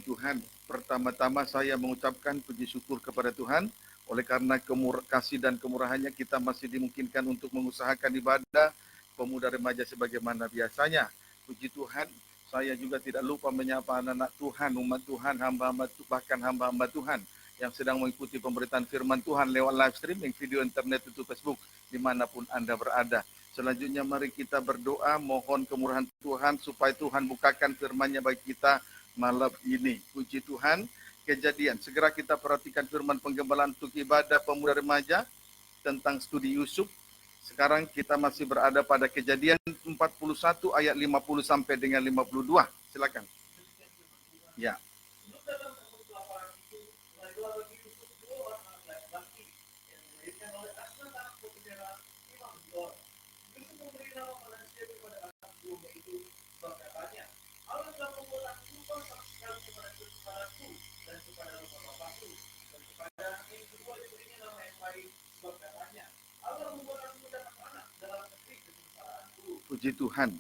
Puji Tuhan, pertama-tama saya mengucapkan puji syukur kepada Tuhan, oleh karena kasih dan kemurahannya kita masih dimungkinkan untuk mengusahakan ibadah pemuda remaja sebagaimana biasanya. Puji Tuhan, saya juga tidak lupa menyapa anak-anak Tuhan, umat Tuhan, hamba-hamba, bahkan hamba-hamba Tuhan yang sedang mengikuti pemberitaan firman Tuhan lewat live streaming, video internet, itu Facebook, dimanapun Anda berada. Selanjutnya mari kita berdoa, mohon kemurahan Tuhan supaya Tuhan bukakan firman-Nya bagi kita malam ini. Puji Tuhan. Kejadian, segera kita perhatikan firman penggembalaan untuk ibadah pemuda remaja tentang studi Yusuf. Sekarang kita masih berada pada Kejadian 41 ayat 50 sampai dengan 52. Silakan. Ya. Puji Tuhan.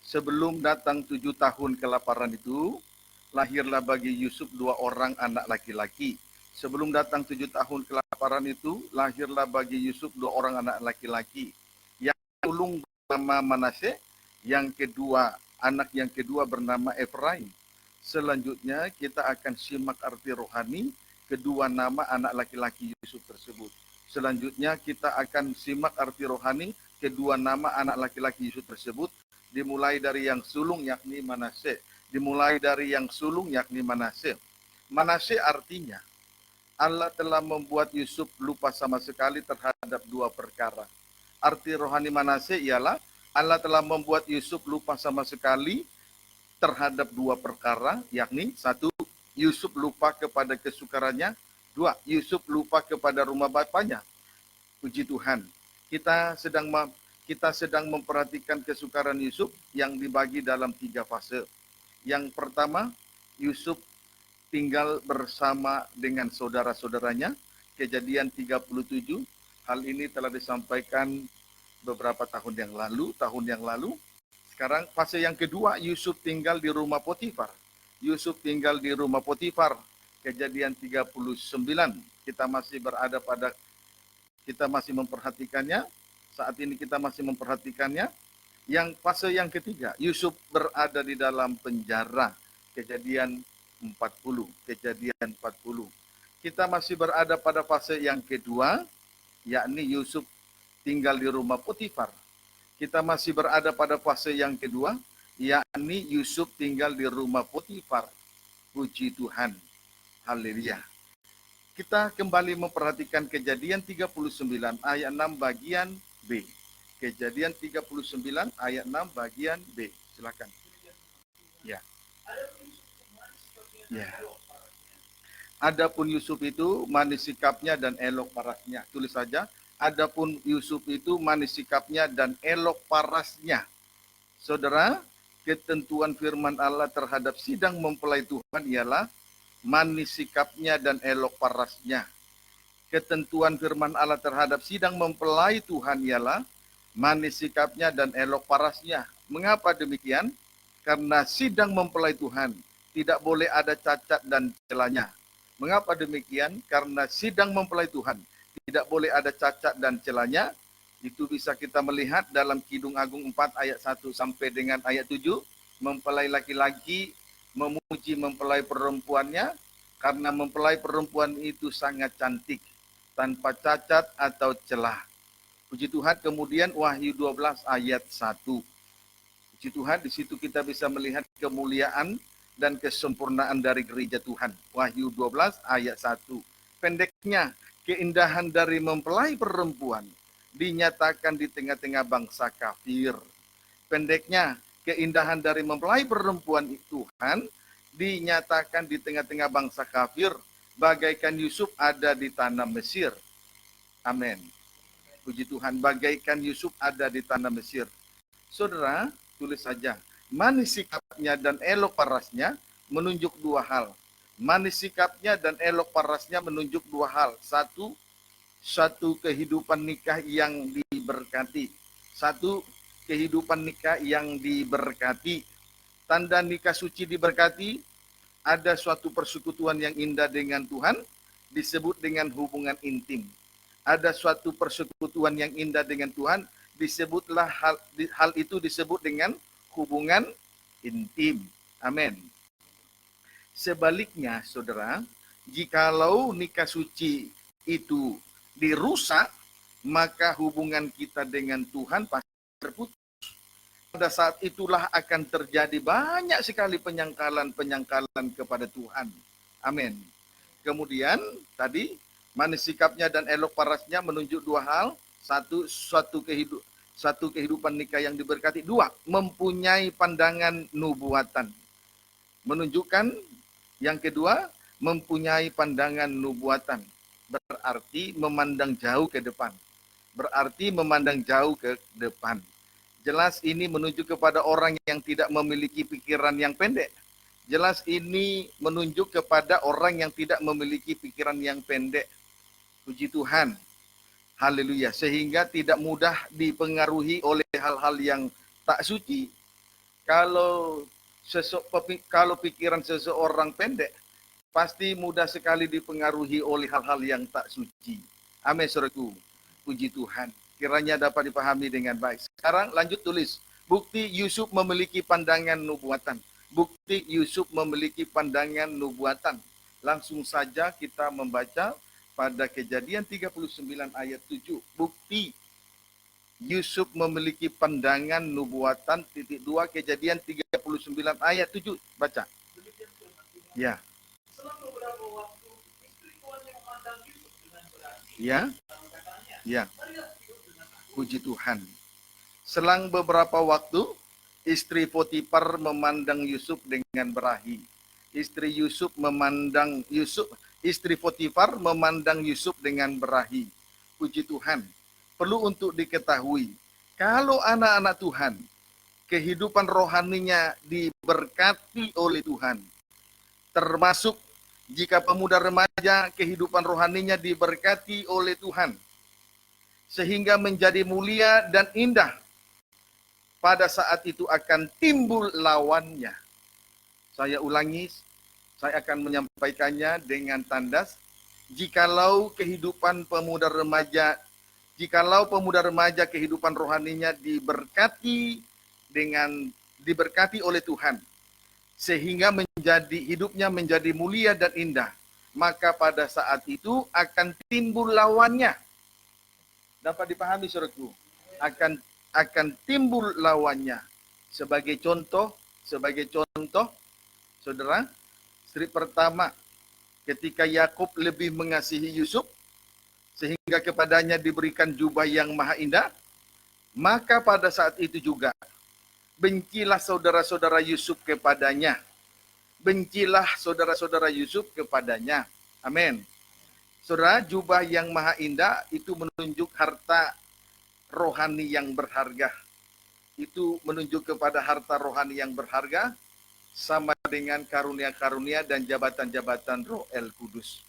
Sebelum datang 7 tahun kelaparan itu, lahirlah bagi Yusuf 2 orang anak laki-laki. Sebelum datang 7 tahun kelaparan itu, lahirlah bagi Yusuf 2 orang anak laki-laki. Yang sulung bernama Manasye, anak yang kedua bernama Efraim. Selanjutnya kita akan simak arti rohani kedua nama anak laki-laki Yusuf tersebut. Selanjutnya kita akan simak arti rohani kedua nama anak laki-laki Yusuf tersebut, dimulai dari yang sulung yakni Manasye. Manasye artinya Allah telah membuat Yusuf lupa sama sekali terhadap 2 perkara. Arti rohani Manasye ialah Allah telah membuat Yusuf lupa sama sekali terhadap 2 perkara, yakni 1, Yusuf lupa kepada kesukarannya, 2, Yusuf lupa kepada rumah bapaknya. Puji Tuhan. Kita sedang memperhatikan kesukaran Yusuf yang dibagi dalam 3 fase. Yang pertama, Yusuf tinggal bersama dengan saudara-saudaranya, Kejadian 37. Hal ini telah disampaikan beberapa tahun yang lalu. Sekarang fase yang kedua, Yusuf tinggal di rumah Potifar. Kejadian 39. Kita masih memperhatikannya. Saat ini kita masih memperhatikannya. Yang fase yang ketiga, Yusuf berada di dalam penjara. Kejadian 40. Kita masih berada pada fase yang kedua, yakni Yusuf tinggal di rumah Potifar. Kita masih berada pada fase yang kedua, yakni Yusuf tinggal di rumah Potifar. Puji Tuhan. Haleluya. Kita kembali memperhatikan Kejadian 39 ayat 6 bagian B. Kejadian 39 ayat 6 bagian B. Silakan. Ya. Adapun Yusuf itu manis sikapnya dan elok parasnya. Tulis saja. Adapun Yusuf itu manis sikapnya dan elok parasnya. Saudara, ketentuan firman Allah terhadap sidang mempelai Tuhan ialah manis sikapnya dan elok parasnya. Ketentuan firman Allah terhadap sidang mempelai Tuhan ialah manis sikapnya dan elok parasnya. Mengapa demikian? Karena sidang mempelai Tuhan tidak boleh ada cacat dan celanya. Mengapa demikian? Karena sidang mempelai Tuhan tidak boleh ada cacat dan celanya. Itu bisa kita melihat dalam Kidung Agung 4 ayat 1 sampai dengan ayat 7. Mempelai laki-laki memuji mempelai perempuannya karena mempelai perempuan itu sangat cantik, tanpa cacat atau celah. Puji Tuhan. Kemudian Wahyu 12 ayat 1. Puji Tuhan, di situ kita bisa melihat kemuliaan dan kesempurnaan dari gereja Tuhan. Wahyu 12 ayat 1. Pendeknya, keindahan dari mempelai perempuan dinyatakan di tengah-tengah bangsa kafir. Pendeknya, keindahan dari mempelai perempuan Tuhan dinyatakan di tengah-tengah bangsa kafir, bagaikan Yusuf ada di tanah Mesir. Amin. Puji Tuhan, bagaikan Yusuf ada di tanah Mesir. Saudara, tulis saja. Manis sikapnya dan elok parasnya menunjuk 2 hal. Manis sikapnya dan elok parasnya menunjuk 2 hal. Satu kehidupan nikah yang diberkati. Kehidupan nikah yang diberkati. Tanda nikah suci diberkati, ada suatu persekutuan yang indah dengan Tuhan, disebut dengan hubungan intim. Ada suatu persekutuan yang indah dengan Tuhan, disebutlah hal itu disebut dengan hubungan intim. Amin. Sebaliknya, saudara, jikalau nikah suci itu dirusak, maka hubungan kita dengan Tuhan pasti terputus. Pada saat itulah akan terjadi banyak sekali penyangkalan kepada Tuhan. Amin. Kemudian tadi manis sikapnya dan elok parasnya menunjuk dua hal. Satu, satu kehidupan nikah yang diberkati. Dua, mempunyai pandangan nubuatan. Menunjukkan yang kedua, mempunyai pandangan nubuatan. Berarti memandang jauh ke depan. Berarti memandang jauh ke depan. Jelas ini menunjuk kepada orang yang tidak memiliki pikiran yang pendek. Jelas ini menunjuk kepada orang yang tidak memiliki pikiran yang pendek. Puji Tuhan. Haleluya. Sehingga tidak mudah dipengaruhi oleh hal-hal yang tak suci. Kalau pikiran seseorang pendek, pasti mudah sekali dipengaruhi oleh hal-hal yang tak suci. Amin, saudaraku. Puji Tuhan. Kiranya dapat dipahami dengan baik. Sekarang lanjut tulis. Bukti Yusuf memiliki pandangan nubuatan. Bukti Yusuf memiliki pandangan nubuatan. Langsung saja kita membaca pada Kejadian 39 ayat 7. Bukti Yusuf memiliki pandangan nubuatan. Titik 2 Kejadian 39 ayat 7. Baca. Ya. Setelah beberapa waktu, istri tuannya memandang Yusuf dengan berarti. Ya. Lalu katanya, Ya. marilah tidur dengan aku. Puji Tuhan. Selang beberapa waktu, istri Potifar memandang Yusuf dengan berahi. Istri Potifar memandang Yusuf dengan berahi. Puji Tuhan. Perlu untuk diketahui, kalau anak-anak Tuhan, kehidupan rohaninya diberkati oleh Tuhan. Termasuk jika pemuda remaja, kehidupan rohaninya diberkati oleh Tuhan. Sehingga menjadi mulia dan indah. Pada saat itu akan timbul lawannya. Saya ulangi, saya akan menyampaikannya dengan tandas. Jikalau pemuda remaja kehidupan rohaninya diberkati oleh Tuhan, sehingga hidupnya menjadi mulia dan indah, maka pada saat itu akan timbul lawannya. Dapat dipahami, saudaraku? Akan timbul lawannya. Sebagai contoh, saudara, strip pertama, ketika Yakub lebih mengasihi Yusuf, sehingga kepadanya diberikan jubah yang maha indah, maka pada saat itu juga, bencilah saudara-saudara Yusuf kepadanya. Bencilah saudara-saudara Yusuf kepadanya. Amin. Saudara, jubah yang maha indah itu menunjuk harta rohani yang berharga. Itu menunjuk kepada harta rohani yang berharga, sama dengan karunia-karunia dan jabatan-jabatan Roh El Kudus.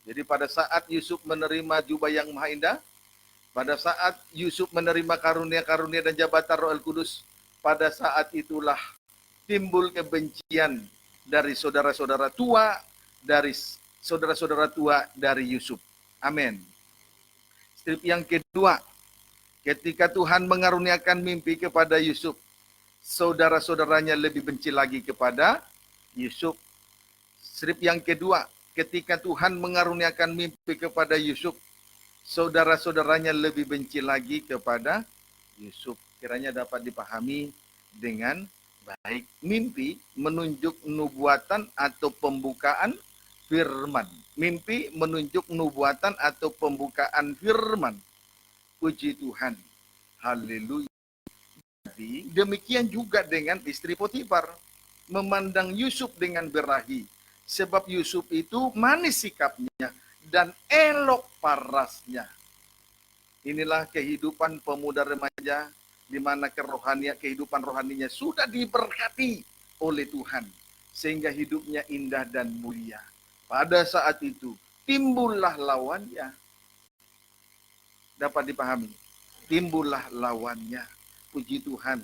Jadi pada saat Yusuf menerima jubah yang maha indah, pada saat Yusuf menerima karunia-karunia dan jabatan Roh El Kudus, pada saat itulah timbul kebencian dari saudara-saudara tua, dari Yusuf. Amin. Strip yang kedua, ketika Tuhan mengaruniakan mimpi kepada Yusuf, saudara-saudaranya lebih benci lagi kepada Yusuf. Strip yang kedua, ketika Tuhan mengaruniakan mimpi kepada Yusuf, saudara-saudaranya lebih benci lagi kepada Yusuf. Kiranya dapat dipahami dengan baik. Mimpi menunjuk nubuatan atau pembukaan firman. Mimpi menunjuk nubuatan atau pembukaan firman. Puji Tuhan. Haleluya. Jadi, demikian juga dengan istri Potifar. Memandang Yusuf dengan berahi. Sebab Yusuf itu manis sikapnya dan elok parasnya. Inilah kehidupan pemuda remaja, di mana kehidupan rohaninya sudah diberkati oleh Tuhan. Sehingga hidupnya indah dan mulia. Pada saat itu, timbullah lawannya. Dapat dipahami. Timbullah lawannya. Puji Tuhan.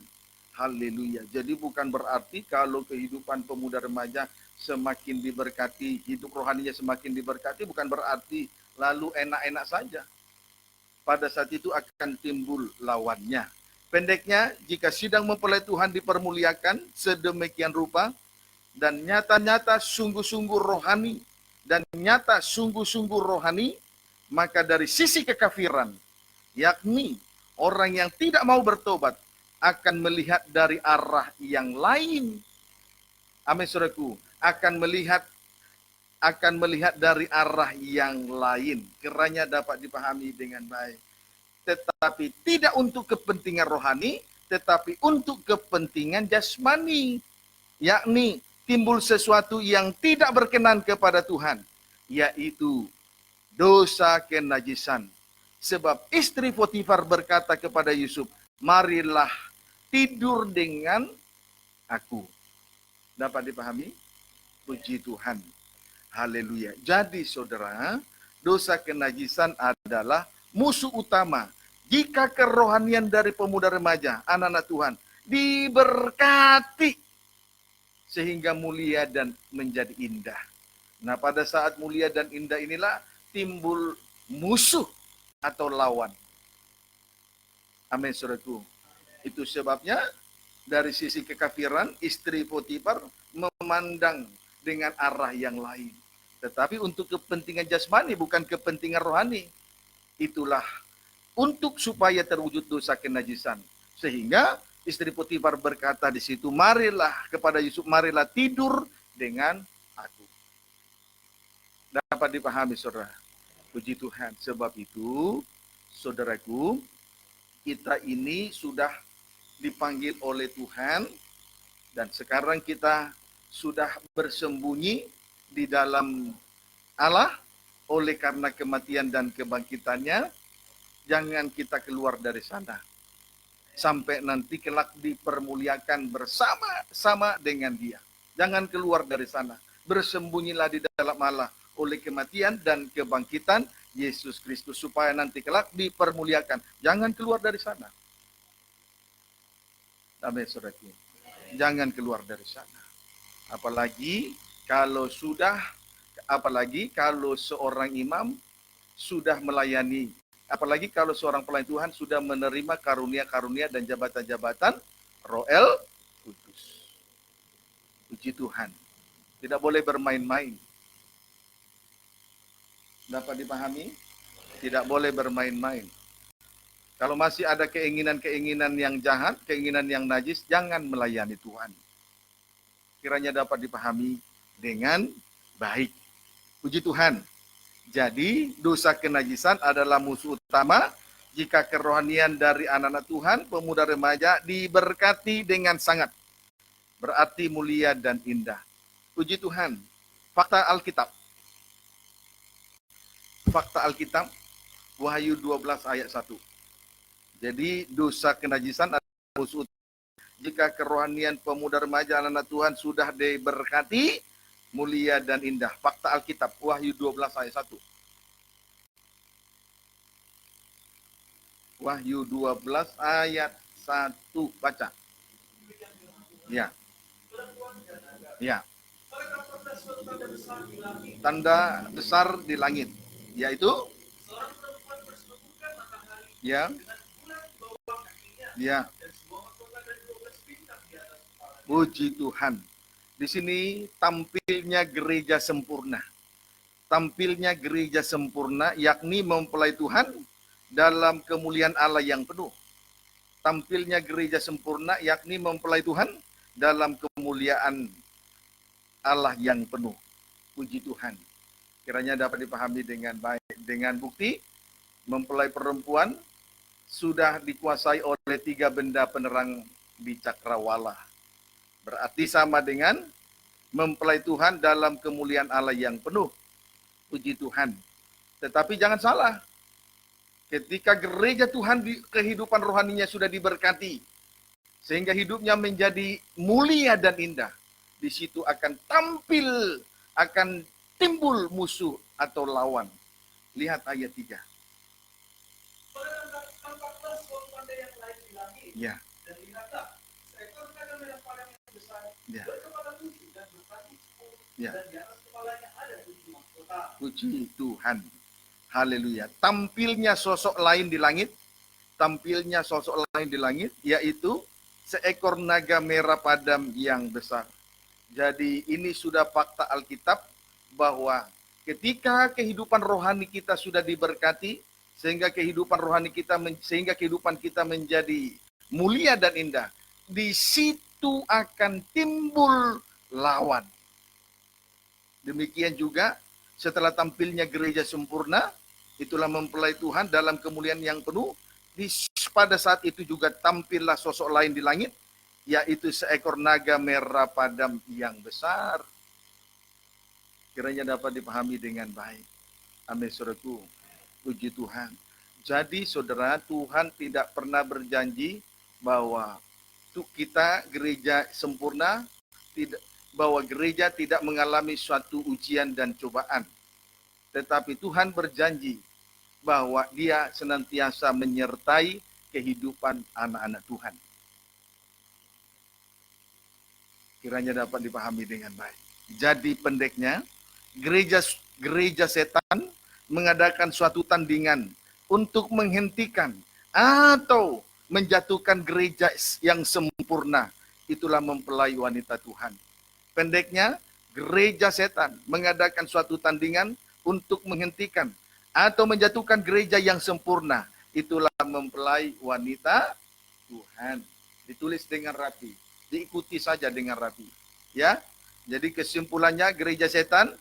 Haleluya. Jadi bukan berarti kalau kehidupan pemuda remaja semakin diberkati, hidup rohaninya semakin diberkati, bukan berarti lalu enak-enak saja. Pada saat itu akan timbul lawannya. Pendeknya, jika sidang mempelai Tuhan dipermuliakan sedemikian rupa, dan nyata-nyata sungguh-sungguh rohani, dan nyata sungguh-sungguh rohani, maka dari sisi kekafiran, yakni orang yang tidak mau bertobat, akan melihat dari arah yang lain. Amin, saudaraku. Akan melihat dari arah yang lain. Kiranya dapat dipahami dengan baik. Tetapi tidak untuk kepentingan rohani, tetapi untuk kepentingan jasmani. Yakni timbul sesuatu yang tidak berkenan kepada Tuhan, yaitu dosa kenajisan. Sebab istri Potifar berkata kepada Yusuf, marilah tidur dengan aku. Dapat dipahami? Puji Tuhan. Haleluya. Jadi saudara, dosa kenajisan adalah musuh utama. Jika kerohanian dari pemuda remaja, anak-anak Tuhan, diberkati sehingga mulia dan menjadi indah. Nah, pada saat mulia dan indah inilah timbul musuh atau lawan. Amin, saudaraku. Itu sebabnya dari sisi kekafiran, istri Potifar memandang dengan arah yang lain. Tetapi untuk kepentingan jasmani, bukan kepentingan rohani. Itulah untuk supaya terwujud dosa kenajisan. Sehingga istri Potifar berkata di situ, marilah kepada Yusuf, marilah tidur dengan aku. Dapat dipahami, saudara. Puji Tuhan. Sebab itu, saudaraku, kita ini sudah dipanggil oleh Tuhan, dan sekarang kita sudah bersembunyi di dalam Allah oleh karena kematian dan kebangkitannya. Jangan kita keluar dari sana sampai nanti kelak dipermuliakan bersama-sama dengan Dia. Jangan keluar dari sana. Bersembunyilah di dalam Allah oleh kematian dan kebangkitan Yesus Kristus supaya nanti kelak dipermuliakan. Jangan keluar dari sana. Amin, saudaraku. Jangan keluar dari sana. Apalagi kalau seorang imam sudah melayani, apalagi kalau seorang pelayan Tuhan sudah menerima karunia-karunia dan jabatan-jabatan Roh Kudus. Puji Tuhan. Tidak boleh bermain-main. Dapat dipahami? Tidak boleh bermain-main. Kalau masih ada keinginan-keinginan yang jahat, keinginan yang najis, jangan melayani Tuhan. Kiranya dapat dipahami dengan baik. Puji Tuhan. Jadi, dosa kenajisan adalah musuh utama jika kerohanian dari anak-anak Tuhan, pemuda remaja, diberkati dengan sangat. Berarti mulia dan indah. Puji Tuhan. Fakta Alkitab. Fakta Alkitab, Wahyu 12 ayat 1. Jadi dosa kenajisan adalah musuh jika kerohanian pemuda remaja anak Tuhan sudah diberkati, mulia dan indah. Fakta Alkitab, Wahyu 12 ayat 1. Wahyu 12 ayat 1, baca. Ya. Ya. Tanda besar di langit, yaitu ya. Ya. Puji Tuhan. Di sini tampilnya gereja sempurna. Tampilnya gereja sempurna, yakni mempelai Tuhan dalam kemuliaan Allah yang penuh. Tampilnya gereja sempurna, yakni mempelai Tuhan dalam kemuliaan Allah yang penuh. Puji Tuhan. Kiranya dapat dipahami dengan baik. Dengan bukti, mempelai perempuan sudah dikuasai oleh 3 benda penerang di cakrawala. Berarti sama dengan mempelai Tuhan dalam kemuliaan Allah yang penuh. Puji Tuhan. Tetapi jangan salah. Ketika gereja Tuhan di kehidupan rohaninya sudah diberkati, sehingga hidupnya menjadi mulia dan indah, di situ akan timbul musuh atau lawan. Lihat ayat 3. Ya. Ya, berkepala 7 dan bertanduk 10, ya. dan di atas kepalanya ada 7 mahkota. Puji Tuhan. Haleluya. Tampilnya sosok lain di langit, yaitu seekor naga merah padam yang besar. Jadi ini sudah fakta Alkitab bahwa ketika kehidupan rohani kita sudah diberkati, sehingga kehidupan kita menjadi mulia dan indah, di situ akan timbul lawan. Demikian juga setelah tampilnya gereja sempurna, itulah mempelai Tuhan dalam kemuliaan yang penuh. Pada saat itu juga tampillah sosok lain di langit, yaitu seekor naga merah padam yang besar. Kiranya dapat dipahami dengan baik. Amin, saudaraku. Puji Tuhan. Jadi saudara, Tuhan tidak pernah berjanji bahwa kita gereja sempurna, bahwa gereja tidak mengalami suatu ujian dan cobaan. Tetapi Tuhan berjanji bahwa Dia senantiasa menyertai kehidupan anak-anak Tuhan. Kiranya dapat dipahami dengan baik. Jadi pendeknya, gereja setan mengadakan suatu tandingan untuk menghentikan atau menjatuhkan gereja yang sempurna. Itulah mempelai wanita Tuhan. Pendeknya, gereja setan mengadakan suatu tandingan untuk menghentikan atau menjatuhkan gereja yang sempurna. Itulah mempelai wanita Tuhan. Ditulis dengan rapi, diikuti saja dengan rapi. Ya, jadi kesimpulannya gereja setan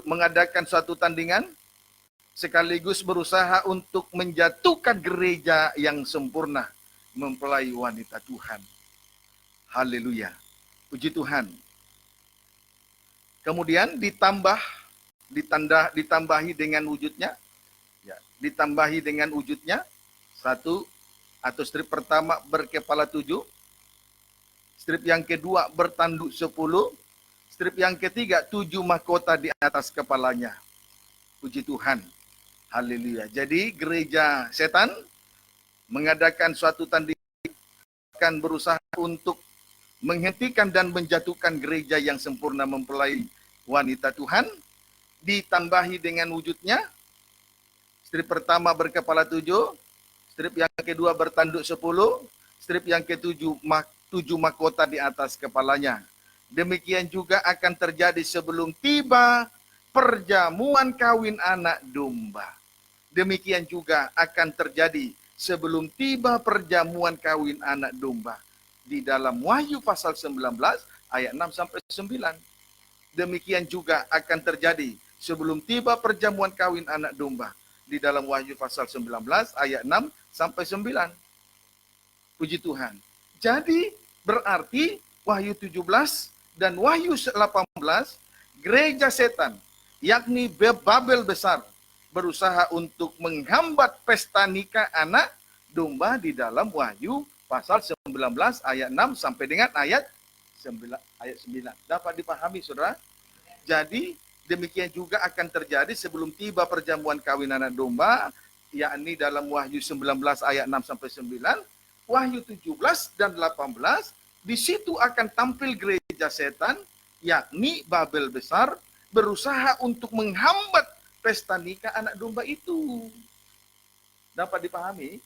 mengadakan suatu tandingan sekaligus berusaha untuk menjatuhkan gereja yang sempurna, mempelai wanita Tuhan. Haleluya. Puji Tuhan. Kemudian ditambahi dengan wujudnya. Ya, ditambahi dengan wujudnya. Satu, atau strip pertama berkepala 7. Strip yang kedua bertanduk 10. Strip yang ketiga 7 mahkota di atas kepalanya. Puji Tuhan. Haleluya. Jadi gereja setan mengadakan suatu tandingan, berusaha untuk menghentikan dan menjatuhkan gereja yang sempurna mempelai wanita Tuhan. Ditambahi dengan wujudnya. Strip pertama berkepala 7. Strip yang kedua bertanduk 10. Strip yang ketujuh 7 mahkota di atas kepalanya. Demikian juga akan terjadi sebelum tiba perjamuan kawin anak domba. Demikian juga akan terjadi sebelum tiba perjamuan kawin anak domba. Di dalam Wahyu pasal 19 ayat 6 sampai 9. Demikian juga akan terjadi sebelum tiba perjamuan kawin anak domba. Di dalam Wahyu pasal 19 ayat 6 sampai 9. Puji Tuhan. Jadi berarti Wahyu 17 dan Wahyu 18, gereja setan, yakni Babel besar, berusaha untuk menghambat pesta nikah anak domba di dalam Wahyu pasal 19 ayat 6 sampai dengan ayat 9. Dapat dipahami, saudara? Jadi demikian juga akan terjadi sebelum tiba perjamuan kawin anak domba, yakni dalam Wahyu 19 ayat 6 sampai 9, Wahyu 17 dan 18, di situ akan tampil gereja setan, yakni Babel besar, berusaha untuk menghambat pesta nikah anak domba itu. Dapat dipahami?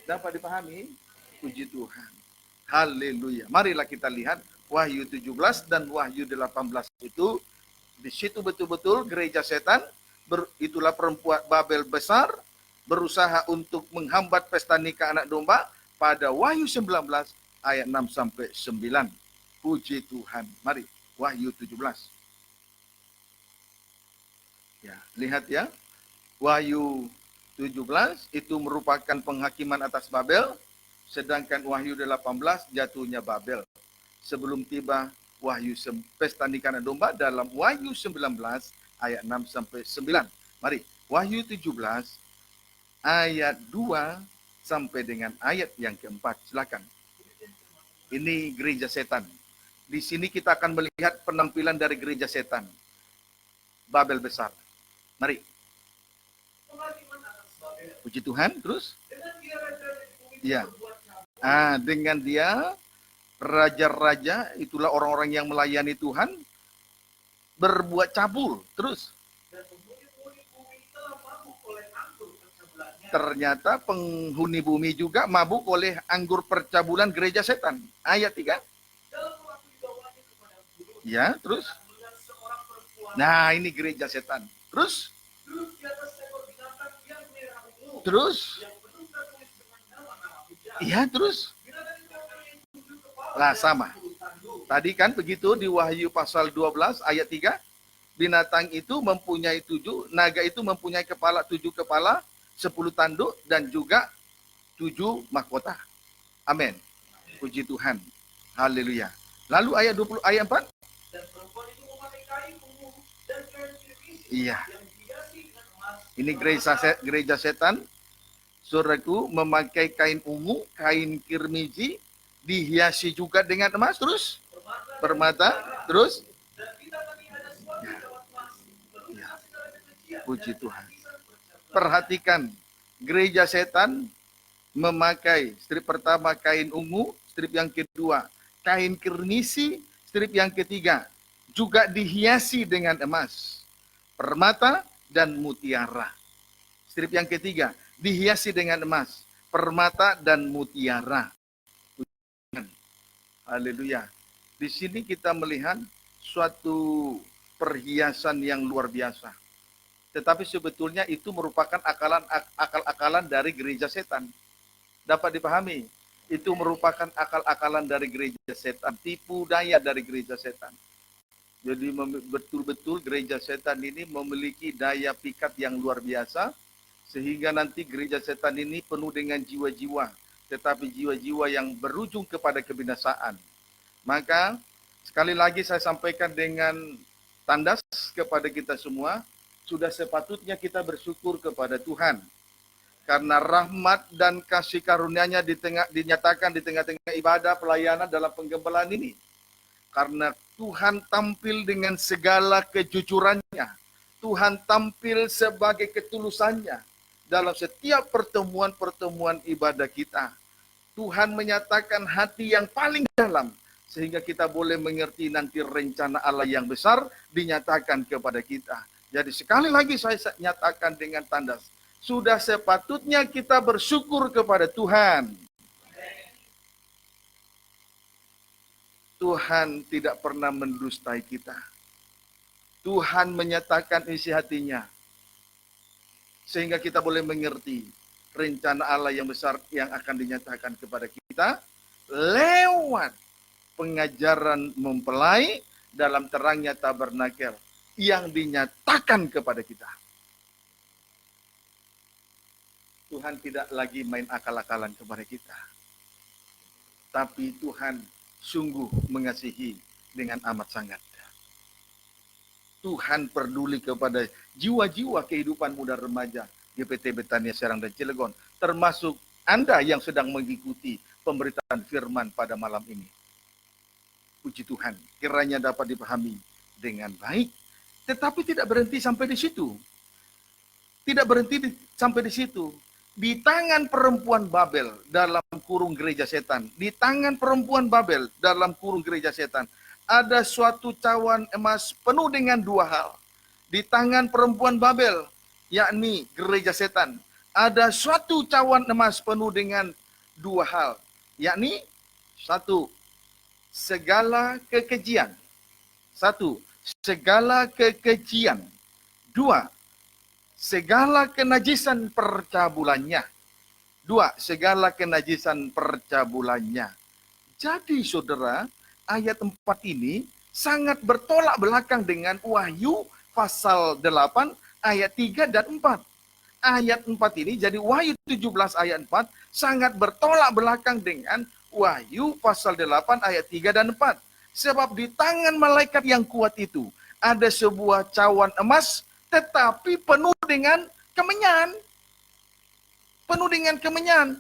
Dapat dipahami? Puji Tuhan. Haleluya. Marilah kita lihat Wahyu 17 dan Wahyu 18 itu. Di situ betul-betul gereja setan, itulah perempuan Babel besar, berusaha untuk menghambat pesta nikah anak domba pada Wahyu 19 ayat 6 sampai 9. Puji Tuhan. Mari, Wahyu 17. Ya, lihat ya. Wahyu 17 itu merupakan penghakiman atas Babel, sedangkan Wahyu 18 jatuhnya Babel. Sebelum tiba Wahyu pesta nikah anak domba dalam Wahyu 19 ayat 6 sampai 9. Mari, Wahyu 17 ayat 2 sampai dengan ayat yang keempat. Silakan. Ini gereja setan. Di sini kita akan melihat penampilan dari gereja setan. Babel besar. Mari. Puji Tuhan, terus? Dengan dia raja di bumi Ya. berbuat cabul. Dengan dia Raja-raja, itulah orang-orang yang melayani Tuhan, berbuat cabul. Terus, Dan penghuni-penghuni bumi telah mabuk oleh anggur percabulannya. ternyata penghuni bumi juga mabuk oleh anggur percabulan gereja setan. Ayat 3. Dalam waktu dibawanya kepada guru, Ya, terus. melihat seorang perempuan Nah, ini gereja setan. Terus, duduk di atas seekor binatang yang merah ungu, terus. yang penuh tertulis dengan nama-nama puja. Iya, terus. Binatang itu mempunyai 7 kepala Lah, dan sama. 10 tanduk. Tadi kan begitu di Wahyu pasal 12 ayat 3. Binatang itu mempunyai 7, naga itu mempunyai 7 kepala, 10 tanduk, dan juga 7 mahkota. Amin. Puji Tuhan. Haleluya. Lalu ayat 20, ayat 4. Dan perempuan itu memakai kain ungu dan kain kirmisi Iya. yang dihiasi dengan emas. Ini gereja setan. Saudaraku, memakai kain ungu, kain kirmiji, dihiasi juga dengan emas. Terus permata. Terus Dan kita tadi ada suatu jawab emas, menunjukkan segala kebencian puji dan Tuhan. kehabisan percabulan. Perhatikan, gereja setan memakai strip pertama kain ungu, strip yang kedua kain kirmisi, strip yang ketiga juga dihiasi dengan emas, permata, dan mutiara. Strip yang ketiga dihiasi dengan emas, permata, dan mutiara. Haleluya. Di sini kita melihat suatu perhiasan yang luar biasa. Tetapi sebetulnya itu merupakan akal-akalan dari gereja setan. Dapat dipahami? Itu merupakan akal-akalan dari gereja setan, tipu daya dari gereja setan. Jadi betul-betul gereja setan ini memiliki daya pikat yang luar biasa, sehingga nanti gereja setan ini penuh dengan jiwa-jiwa, tetapi jiwa-jiwa yang berujung kepada kebinasaan. Maka sekali lagi saya sampaikan dengan tandas kepada kita semua, sudah sepatutnya kita bersyukur kepada Tuhan. Karena rahmat dan kasih karunia-Nya dinyatakan di tengah-tengah ibadah pelayanan dalam penggembalaan ini. Karena Tuhan tampil dengan segala kejujurannya. Tuhan tampil sebagai ketulusannya dalam setiap pertemuan-pertemuan ibadah kita. Tuhan menyatakan hati yang paling dalam, sehingga kita boleh mengerti nanti rencana Allah yang besar dinyatakan kepada kita. Jadi sekali lagi saya nyatakan dengan tandas, sudah sepatutnya kita bersyukur kepada Tuhan. Tuhan tidak pernah mendustai kita. Tuhan menyatakan isi hatinya, sehingga kita boleh mengerti rencana Allah yang besar yang akan dinyatakan kepada kita lewat pengajaran mempelai dalam terangnya tabernakel yang dinyatakan kepada kita. Tuhan tidak lagi main akal-akalan kepada kita. Tapi Tuhan sungguh mengasihi dengan amat sangat. Tuhan peduli kepada jiwa-jiwa kehidupan muda remaja GPT Betania Serang dan Cilegon, termasuk Anda yang sedang mengikuti pemberitaan firman pada malam ini. Puji Tuhan, kiranya dapat dipahami dengan baik, tetapi tidak berhenti sampai di situ. Tidak berhenti sampai di situ. Di tangan perempuan Babel dalam kurung gereja setan, di tangan perempuan Babel dalam kurung gereja setan, ada suatu cawan emas penuh dengan dua hal. Di tangan perempuan Babel, yakni gereja setan, ada suatu cawan emas penuh dengan dua hal, yakni satu, segala kekejian. Satu, segala kekejian. Dua, segala kenajisan percabulannya. Dua, segala kenajisan percabulannya. Jadi saudara, ayat 4 ini sangat bertolak belakang dengan Wahyu pasal 8 ayat 3 dan 4. Ayat 4 ini jadi Wahyu 17 ayat 4 sangat bertolak belakang dengan Wahyu pasal 8 ayat 3 dan 4. Sebab di tangan malaikat yang kuat itu ada sebuah cawan emas tetapi penuh dengan kemenyan. Penuh dengan kemenyan.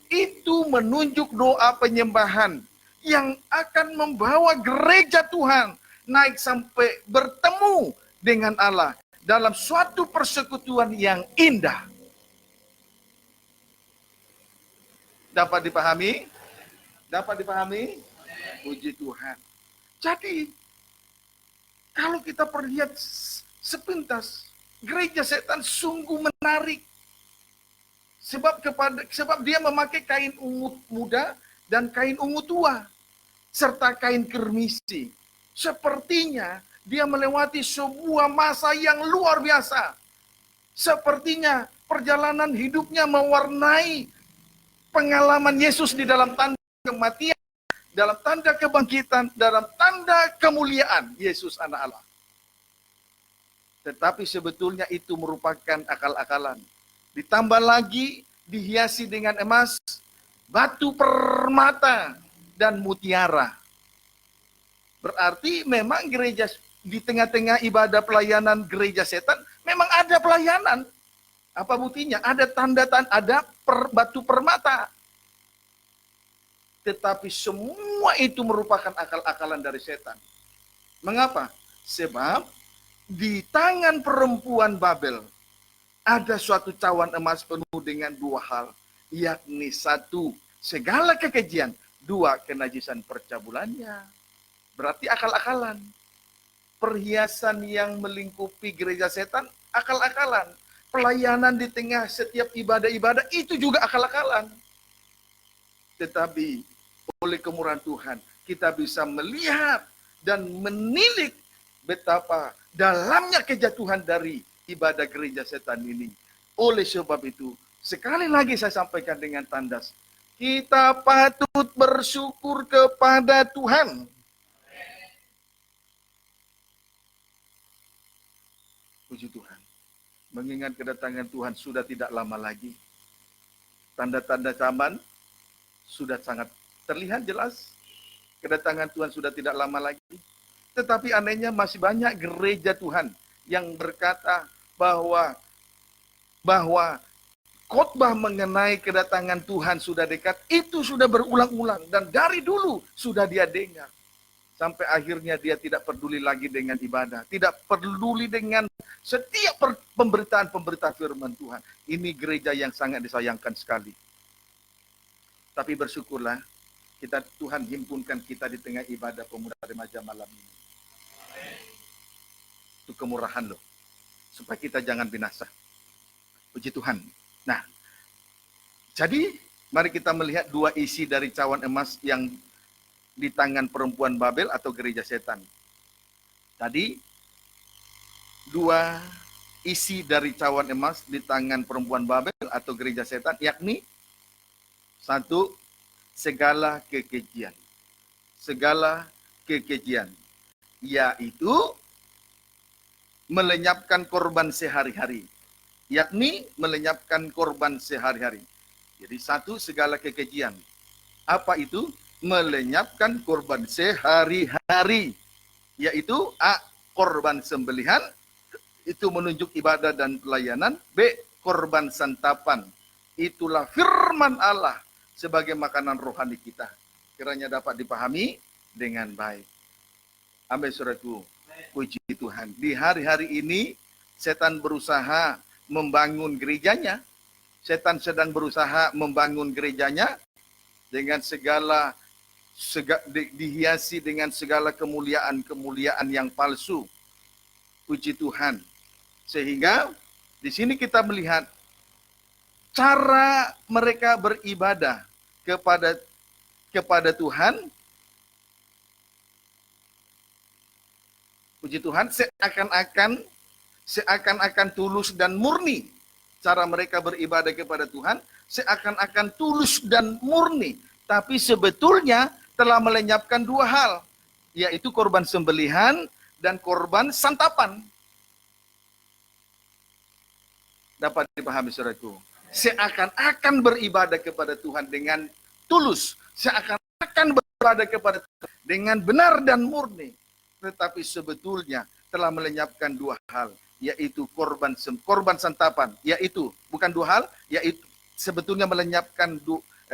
Itu menunjuk doa penyembahan yang akan membawa gereja Tuhan naik sampai bertemu dengan Allah dalam suatu persekutuan yang indah. Dapat dipahami? Dapat dipahami? Puji Tuhan. Jadi, kalau kita perlihat sepintas, gereja setan sungguh menarik. Sebab dia memakai kain ungu muda dan kain ungu tua, serta kain kermisi. Sepertinya dia melewati sebuah masa yang luar biasa. Sepertinya perjalanan hidupnya mewarnai pengalaman Yesus di dalam tanda kematian, dalam tanda kebangkitan, dalam tanda kemuliaan Yesus anak Allah. Tetapi sebetulnya itu merupakan akal-akalan. Ditambah lagi dihiasi dengan emas, batu permata, dan mutiara. Berarti memang gereja di tengah-tengah ibadah pelayanan gereja setan, memang ada pelayanan. Apa buktinya? Ada tanda-tanda, ada batu permata. Tetapi semua itu merupakan akal-akalan dari setan. Mengapa? Sebab di tangan perempuan Babel ada suatu cawan emas penuh dengan dua hal, yakni satu, segala kekejian, dua, kenajisan percabulannya. Berarti akal-akalan. Perhiasan yang melingkupi gereja setan, akal-akalan. Pelayanan di tengah setiap ibadah-ibadah, itu juga akal-akalan. Tetapi oleh kemurahan Tuhan, kita bisa melihat dan menilik betapa dalamnya kejatuhan dari ibadah gereja setan ini. Oleh sebab itu, sekali lagi saya sampaikan dengan tandas, kita patut bersyukur kepada Tuhan. Puji Tuhan. Mengingat kedatangan Tuhan sudah tidak lama lagi. Tanda-tanda zaman sudah sangat terlihat jelas. Kedatangan Tuhan sudah tidak lama lagi. Tetapi anehnya masih banyak gereja Tuhan yang berkata bahwa khotbah mengenai kedatangan Tuhan sudah dekat, itu sudah berulang-ulang. Dan dari dulu sudah dia dengar. Sampai akhirnya dia tidak peduli lagi dengan ibadah. Tidak peduli dengan setiap pemberitaan-pemberitaan firman Tuhan. Ini gereja yang sangat disayangkan sekali. Tapi bersyukurlah, Tuhan himpunkan kita di tengah ibadah pemuda remaja malam ini. Itu kemurahan loh. Supaya kita jangan binasa. Puji Tuhan. Nah, jadi mari kita melihat dua isi dari cawan emas yang di tangan perempuan Babel atau gereja setan. Tadi, dua isi dari cawan emas di tangan perempuan Babel atau gereja setan, yakni satu, segala kekejian. Segala kekejian, yaitu melenyapkan korban sehari-hari. Yakni melenyapkan korban sehari-hari. Jadi satu, segala kekejian. Apa itu? Melenyapkan korban sehari-hari. Yaitu A, korban sembelihan. Itu menunjuk ibadah dan pelayanan. B, korban santapan. Itulah firman Allah sebagai makanan rohani kita. Kiranya dapat dipahami dengan baik. Amin, saudaraku. Puji Tuhan. Di hari-hari ini, setan berusaha membangun gerejanya. Setan sedang berusaha membangun gerejanya dengan dihiasi dengan segala kemuliaan-kemuliaan yang palsu. Puji Tuhan. Sehingga di sini kita melihat cara mereka beribadah kepada Tuhan. Puji Tuhan, seakan-akan tulus dan murni. Cara mereka beribadah kepada Tuhan seakan-akan tulus dan murni. Tapi sebetulnya telah melenyapkan dua hal, yaitu korban sembelihan dan korban santapan. Dapat dipahami, saudaraku. Seakan-akan beribadah kepada Tuhan dengan tulus, seakan-akan beribadah kepada Tuhan dengan benar dan murni. Tetapi sebetulnya telah melenyapkan dua hal, yaitu korban santapan, yaitu bukan dua hal, yaitu sebetulnya melenyapkan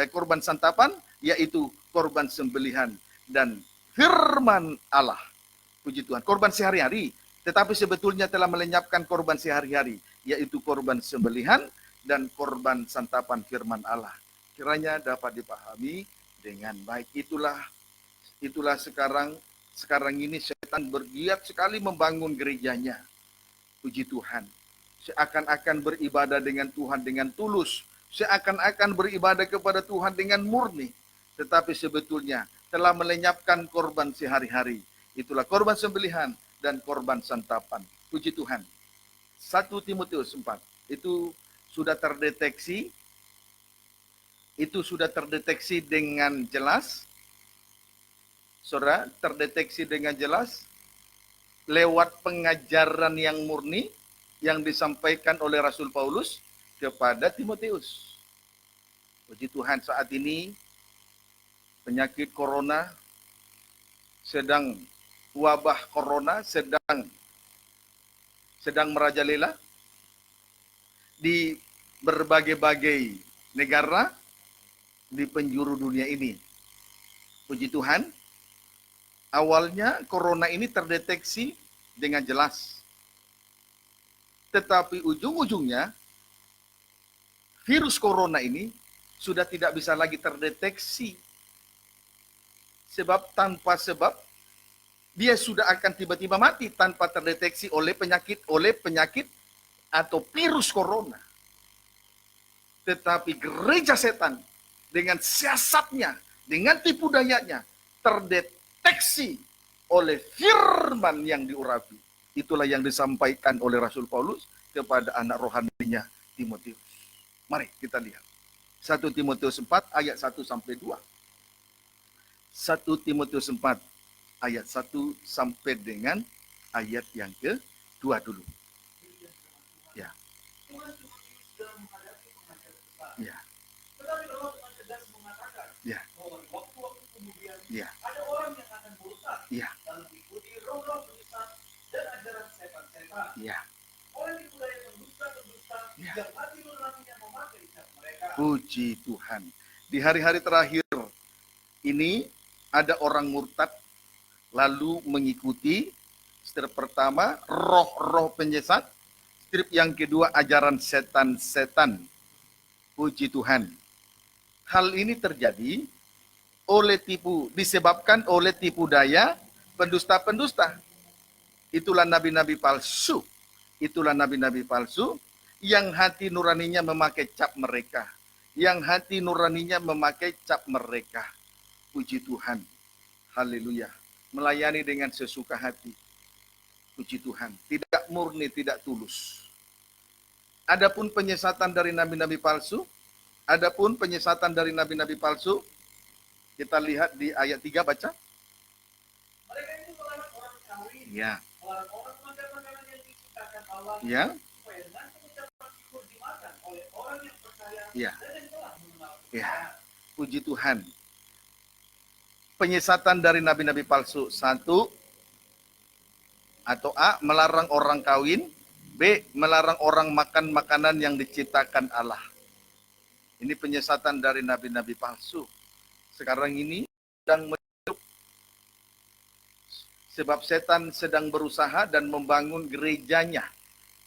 korban santapan, yaitu korban sembelihan dan firman Allah. Puji Tuhan. Korban sehari-hari, tetapi sebetulnya telah melenyapkan korban sehari-hari, yaitu korban sembelihan dan korban santapan firman Allah. Kiranya dapat dipahami dengan baik. Itulah Itulah sekarang ini setan bergiat sekali membangun gerejanya. Puji Tuhan. Seakan-akan beribadah dengan Tuhan dengan tulus. Seakan-akan beribadah kepada Tuhan dengan murni. Tetapi sebetulnya telah melenyapkan korban sehari-hari. Itulah korban sembelihan dan korban santapan. Puji Tuhan. 1 Timotius 4. Itu sudah terdeteksi. Itu sudah terdeteksi dengan jelas. Saudara, terdeteksi dengan jelas lewat pengajaran yang murni yang disampaikan oleh Rasul Paulus kepada Timotius. Puji Tuhan, saat ini penyakit corona wabah corona sedang merajalela di berbagai-bagai negara di penjuru dunia ini. Puji Tuhan, awalnya corona ini terdeteksi dengan jelas. Tetapi ujung-ujungnya virus corona ini sudah tidak bisa lagi terdeteksi. Sebab tanpa sebab dia sudah akan tiba-tiba mati tanpa terdeteksi oleh penyakit atau virus corona. Tetapi gereja setan dengan siasatnya, dengan tipu dayanya terdeteksi oleh firman yang diurapi. Itulah yang disampaikan oleh Rasul Paulus kepada anak rohaninya Timotius. Mari kita lihat. 1 Timotius 4 ayat 1 sampai 2. 1 Timotius 4 ayat 1 sampai dengan ayat yang ke-2 dulu. Ya. Tuhan Timotius sedang menghadapi pengajar besar. Ya. Tetapi Allah dengan tegas mengatakan Ya. bahwa waktu-waktu kemudian Ya. ada orang yang akan murtad Ya. dan mengikuti roh-roh penyesat dan ajaran setan-setan. Ya. Orang itu yang mendusta-pendusta Ya. yang hati nuraninya memakai cap mereka. Puji Tuhan. Di hari-hari terakhir ini ada orang murtad lalu mengikuti strip pertama roh-roh penyesat, strip yang kedua ajaran setan-setan. Puji Tuhan. Hal ini terjadi disebabkan oleh tipu daya pendusta-pendusta. Itulah nabi-nabi palsu. Itulah nabi-nabi palsu yang hati nuraninya memakai cap mereka. Yang hati nuraninya memakai cap mereka. Puji Tuhan. Haleluya. Melayani dengan sesuka hati. Puji Tuhan. Tidak murni, tidak tulus. Adapun penyesatan dari nabi-nabi palsu, kita lihat di ayat 3 baca. Mereka itu melarang orang kawin, Ya. melarang orang makan makanan yang diciptakan Allah, Ya. supaya dengan pengucapan syukur dimakan oleh orang yang percaya Ya. dan yang telah mengenal Ya. Tuhan. Puji Tuhan. Penyesatan dari nabi-nabi palsu. 1, atau A, melarang orang kawin. B, melarang orang makan makanan yang diciptakan Allah. Ini penyesatan dari nabi-nabi palsu. Sekarang ini sedang hidup. Sebab setan sedang berusaha dan membangun gerejanya.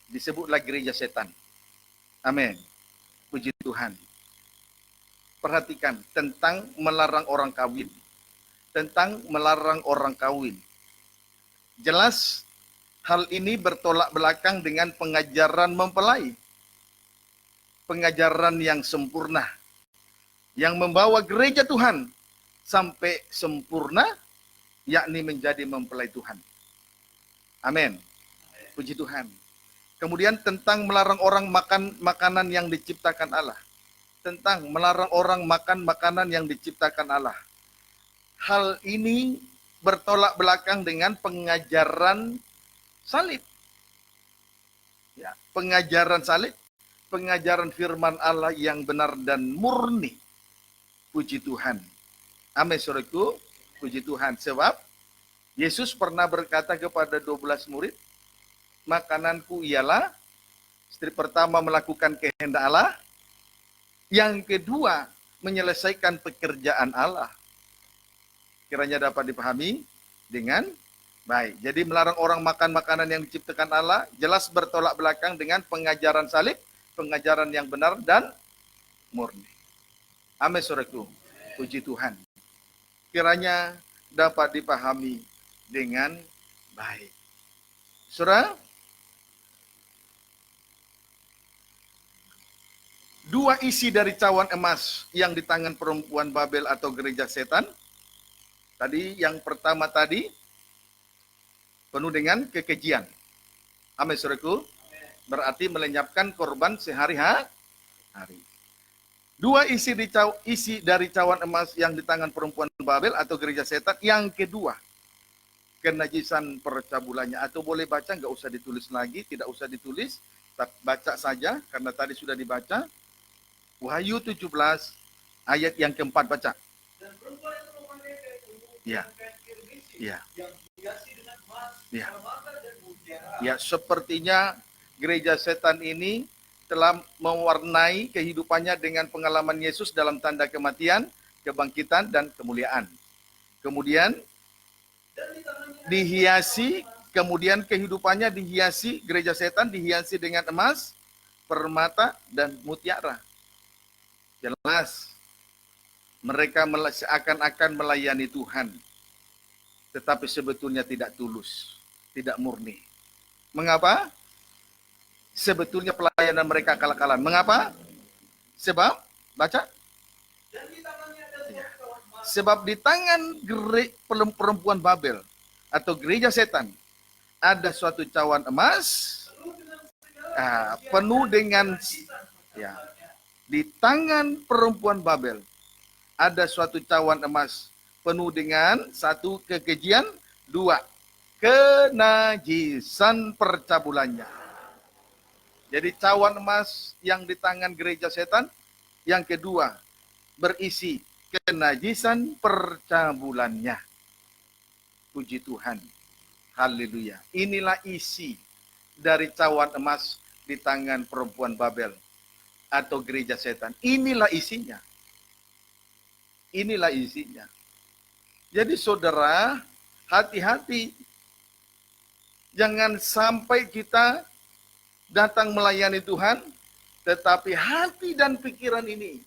Disebutlah gereja setan. Amin. Puji Tuhan. Perhatikan tentang melarang orang kawin. Tentang melarang orang kawin. Jelas hal ini bertolak belakang dengan pengajaran mempelai. Pengajaran yang sempurna. Yang membawa gereja Tuhan sampai sempurna, yakni menjadi mempelai Tuhan. Amin. Puji Tuhan. Kemudian tentang melarang orang makan makanan yang diciptakan Allah. Tentang melarang orang makan makanan yang diciptakan Allah. Hal ini bertolak belakang dengan pengajaran salib. Ya, pengajaran salib, pengajaran firman Allah yang benar dan murni. Puji Tuhan. Amin, saudaraku. Puji Tuhan. Sebab Yesus pernah berkata kepada 12 murid, makananku ialah, strip pertama melakukan kehendak Allah, yang kedua menyelesaikan pekerjaan Allah. Kiranya dapat dipahami dengan baik. Jadi melarang orang makan makanan yang diciptakan Allah, jelas bertolak belakang dengan pengajaran salib, pengajaran yang benar dan murni. Amin, saudaraku. Puji Tuhan. Kiranya dapat dipahami dengan baik. Saudara, dua isi dari cawan emas yang di tangan perempuan Babel atau gereja setan. Tadi yang pertama tadi penuh dengan kekejian. Amin, saudaraku. Berarti melenyapkan korban sehari-hari. Dua isi dari cawan emas yang di tangan perempuan Babel atau gereja setan. Yang kedua, kenajisan percabulannya. Atau boleh baca, nggak usah ditulis lagi, tidak usah ditulis. Baca saja, karena tadi sudah dibaca. Wahyu 17 ayat yang keempat, baca. Dan perempuan itu memakai kain ungu Ya. dan kain kirmisi Ya. yang dihiasi dengan emas, Ya. permata dan mutiara. Ya, sepertinya gereja setan ini telah mewarnai kehidupannya dengan pengalaman Yesus dalam tanda kematian, kebangkitan, dan kemuliaan. Kemudian Dan di tangannya dihiasi, kemudian kehidupannya dihiasi, gereja setan dihiasi dengan emas, permata, dan mutiara. Jelas, mereka seakan-akan melayani Tuhan, tetapi sebetulnya tidak tulus, tidak murni. Mengapa? Sebetulnya pelayanan mereka akal-akalan. Mengapa? Sebab, baca. dan di tangannya ada sebuah cawan emas Sebab di tangan perempuan Babel atau gereja setan ada suatu cawan emas penuh dengan segala penuh dengan najisan ya, percabulannya. di tangan perempuan Babel ada suatu cawan emas penuh dengan satu kekejian, dua kenajisan percabulannya. Jadi cawan emas yang di tangan gereja setan, yang kedua berisi kenajisan percabulannya. Puji Tuhan. Haleluya. Inilah isi dari cawan emas di tangan perempuan Babel atau gereja setan. Inilah isinya. Inilah isinya. Jadi saudara, hati-hati. Jangan sampai kita datang melayani Tuhan, tetapi hati dan pikiran ini,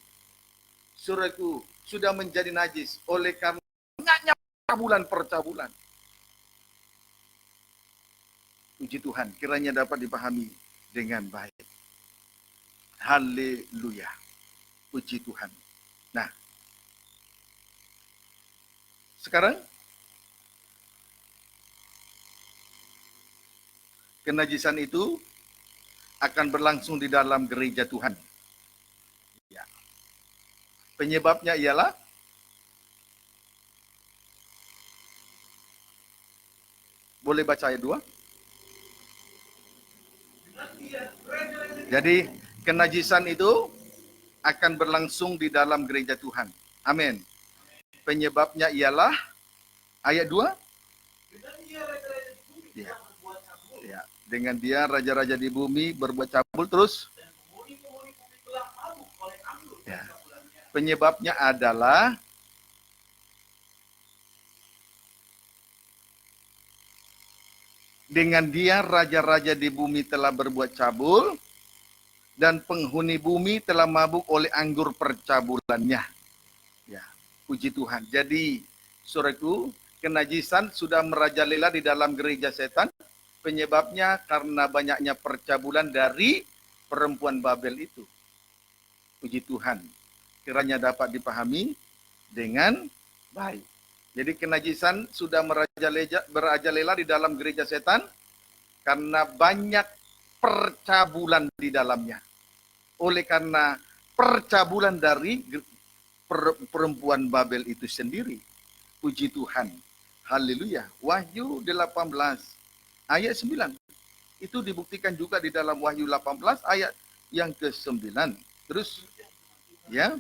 saudaraku, sudah menjadi najis oleh karena banyaknya percabulan. Puji Tuhan, kiranya dapat dipahami dengan baik. Haleluya. Puji Tuhan. Nah, sekarang kenajisan itu akan berlangsung di dalam gereja Tuhan. Ya. Penyebabnya ialah boleh baca ayat 2? Jadi kenajisan itu akan berlangsung di dalam gereja Tuhan. Amin. Penyebabnya ialah ayat 2? Ya. Ya. Dengan dia raja-raja di bumi berbuat cabul terus. Ya. Penyebabnya adalah dengan dia raja-raja di bumi telah berbuat cabul dan penghuni bumi telah mabuk oleh anggur percabulannya. Ya, puji Tuhan. Jadi, saudaraku, kenajisan sudah merajalela di dalam gereja setan. Penyebabnya karena banyaknya percabulan dari perempuan Babel itu. Puji Tuhan. Kiranya dapat dipahami dengan baik. Jadi kenajisan sudah merajalela di dalam gereja setan karena banyak percabulan di dalamnya. Oleh karena percabulan dari perempuan Babel itu sendiri. Puji Tuhan. Haleluya. Wahyu 18 ayat 9. Itu dibuktikan juga di dalam Wahyu 18 ayat yang ke-9. Terus ya.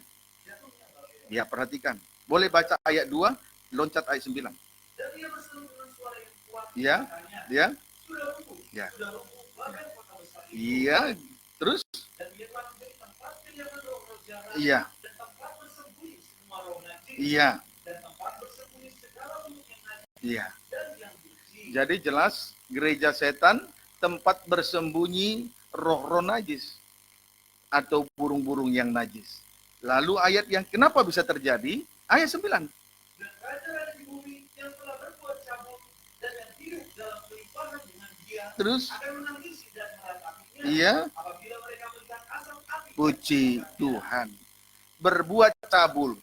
Ya, perhatikan. Boleh baca ayat 2, loncat ayat 9. Ya. Ya. Ya. Iya, terus? Iya. Iya. Iya. Jadi jelas gereja setan tempat bersembunyi roh-roh najis atau burung-burung yang najis. Lalu ayat yang kenapa bisa terjadi? Ayat 9. Terus, akan menangisi dan meratapinya iya, apabila mereka melihat asap api. puji Tuhan. Berbuat cabul.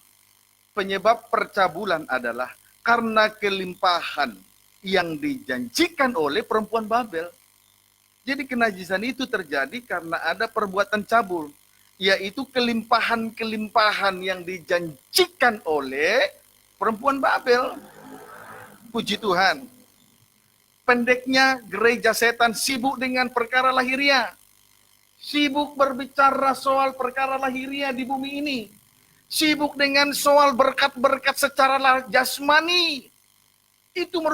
Penyebab percabulan adalah karena kelimpahan yang dijanjikan oleh perempuan Babel. Jadi kenajisan itu terjadi karena ada perbuatan cabul, yaitu kelimpahan-kelimpahan yang dijanjikan oleh perempuan Babel. Puji Tuhan. Pendeknya, gereja setan sibuk dengan perkara lahiriah. Sibuk berbicara soal perkara lahiriah di bumi ini. Sibuk dengan soal berkat-berkat secara jasmani. Itu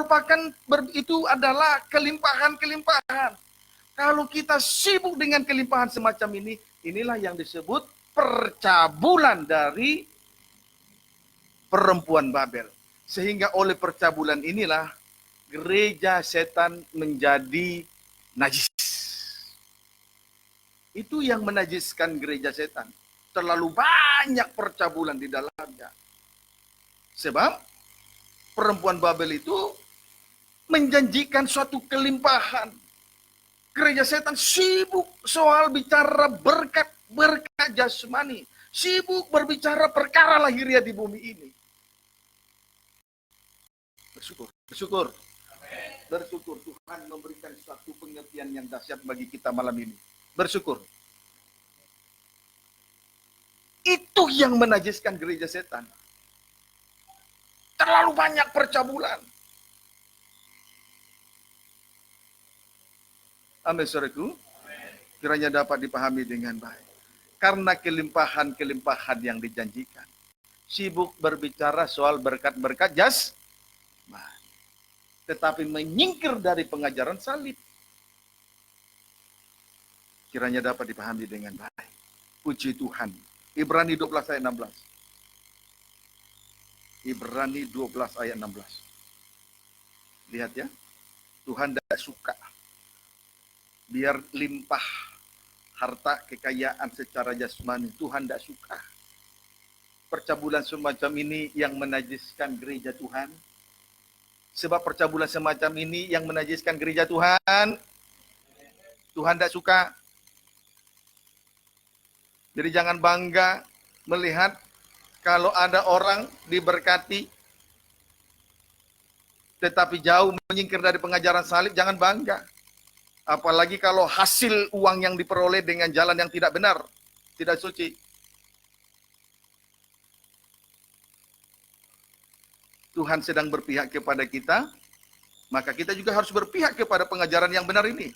adalah kelimpahan-kelimpahan. Kalau kita sibuk dengan kelimpahan semacam ini, inilah yang disebut percabulan dari perempuan Babel. Sehingga oleh percabulan inilah gereja setan menjadi najis. Itu yang menajiskan gereja setan. Terlalu banyak percabulan di dalamnya. Sebab perempuan Babel itu menjanjikan suatu kelimpahan. Gereja setan sibuk soal bicara berkat jasmani. Sibuk berbicara perkara lahiriah di bumi ini. Bersyukur. Bersyukur Tuhan memberikan suatu pengertian yang dahsyat bagi kita malam ini. Bersyukur. Itu yang menajiskan gereja setan. Terlalu banyak percabulan. Amin, saudaraku. Kiranya dapat dipahami dengan baik. Karena kelimpahan-kelimpahan yang dijanjikan. Sibuk berbicara soal berkat-berkat jasmani. Tetapi menyingkir dari pengajaran salib. Kiranya dapat dipahami dengan baik. Puji Tuhan. Ibrani 12 ayat 16. Ibrani 12 ayat 16. Lihat ya. Tuhan tidak suka. Biar limpah harta kekayaan secara jasmani. Tuhan tidak suka. Percabulan semacam ini yang menajiskan gereja Tuhan. Sebab percabulan semacam ini yang menajiskan gereja Tuhan. Tuhan tidak suka. Jadi jangan bangga melihat kalau ada orang diberkati tetapi jauh menyingkir dari pengajaran salib, jangan bangga. Apalagi kalau hasil uang yang diperoleh dengan jalan yang tidak benar, tidak suci. Tuhan sedang berpihak kepada kita, maka kita juga harus berpihak kepada pengajaran yang benar ini.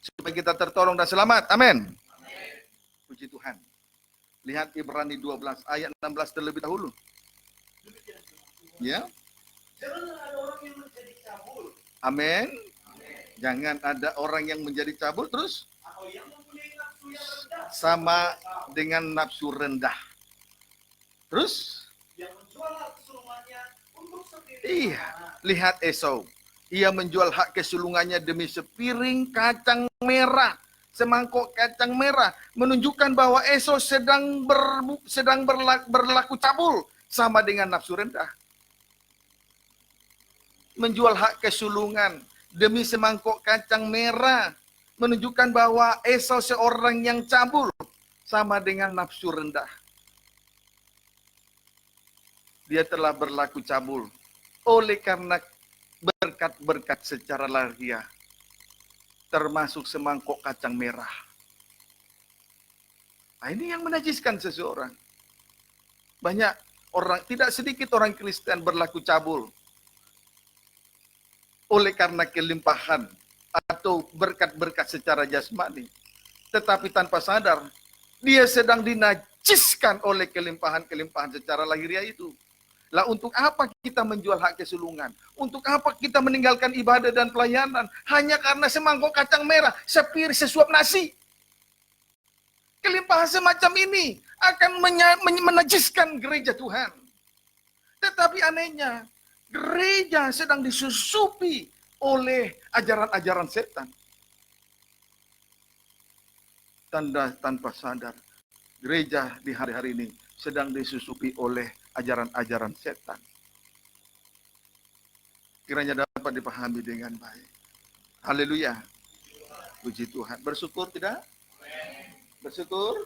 Supaya kita tertolong dan selamat. Amin. Puji Tuhan. Lihat Ibrani 12 ayat 16 terlebih dahulu. Ya. Janganlah ada orang yang menjadi cabul. Amin. Jangan ada orang yang menjadi cabul terus Atau yang mempunyai nafsu yang rendah. sama dengan nafsu rendah. Terus? Yang menjual hak kesulungannya untuk sepiring. Iya. Lihat Esau. Ia menjual hak kesulungannya demi sepiring kacang merah. Semangkok kacang merah. Menunjukkan bahwa Esau sedang berlaku cabul. Sama dengan nafsu rendah. Menjual hak kesulungan demi semangkok kacang merah. Menunjukkan bahwa Esau seorang yang cabul. Sama dengan nafsu rendah. Dia telah berlaku cabul. Oleh karena berkat-berkat secara lahiriah. Termasuk semangkok kacang merah. Nah, ini yang menajiskan seseorang. Banyak orang, tidak sedikit orang Kristen berlaku cabul. Oleh karena kelimpahan atau berkat-berkat secara jasmani. Tetapi tanpa sadar, dia sedang dinajiskan oleh kelimpahan-kelimpahan secara lahiriah itu. Lah untuk apa kita menjual hak kesulungan? Untuk apa kita meninggalkan ibadah dan pelayanan? Hanya karena semangkok kacang merah, sesuap nasi. Kelimpahan semacam ini akan menajiskan gereja Tuhan. Tetapi anehnya, gereja sedang disusupi oleh ajaran-ajaran setan. Tanda tanpa sadar, gereja di hari-hari ini sedang disusupi oleh ajaran-ajaran setan. Kiranya dapat dipahami dengan baik. Haleluya. Puji Tuhan. Bersyukur tidak? Bersyukur?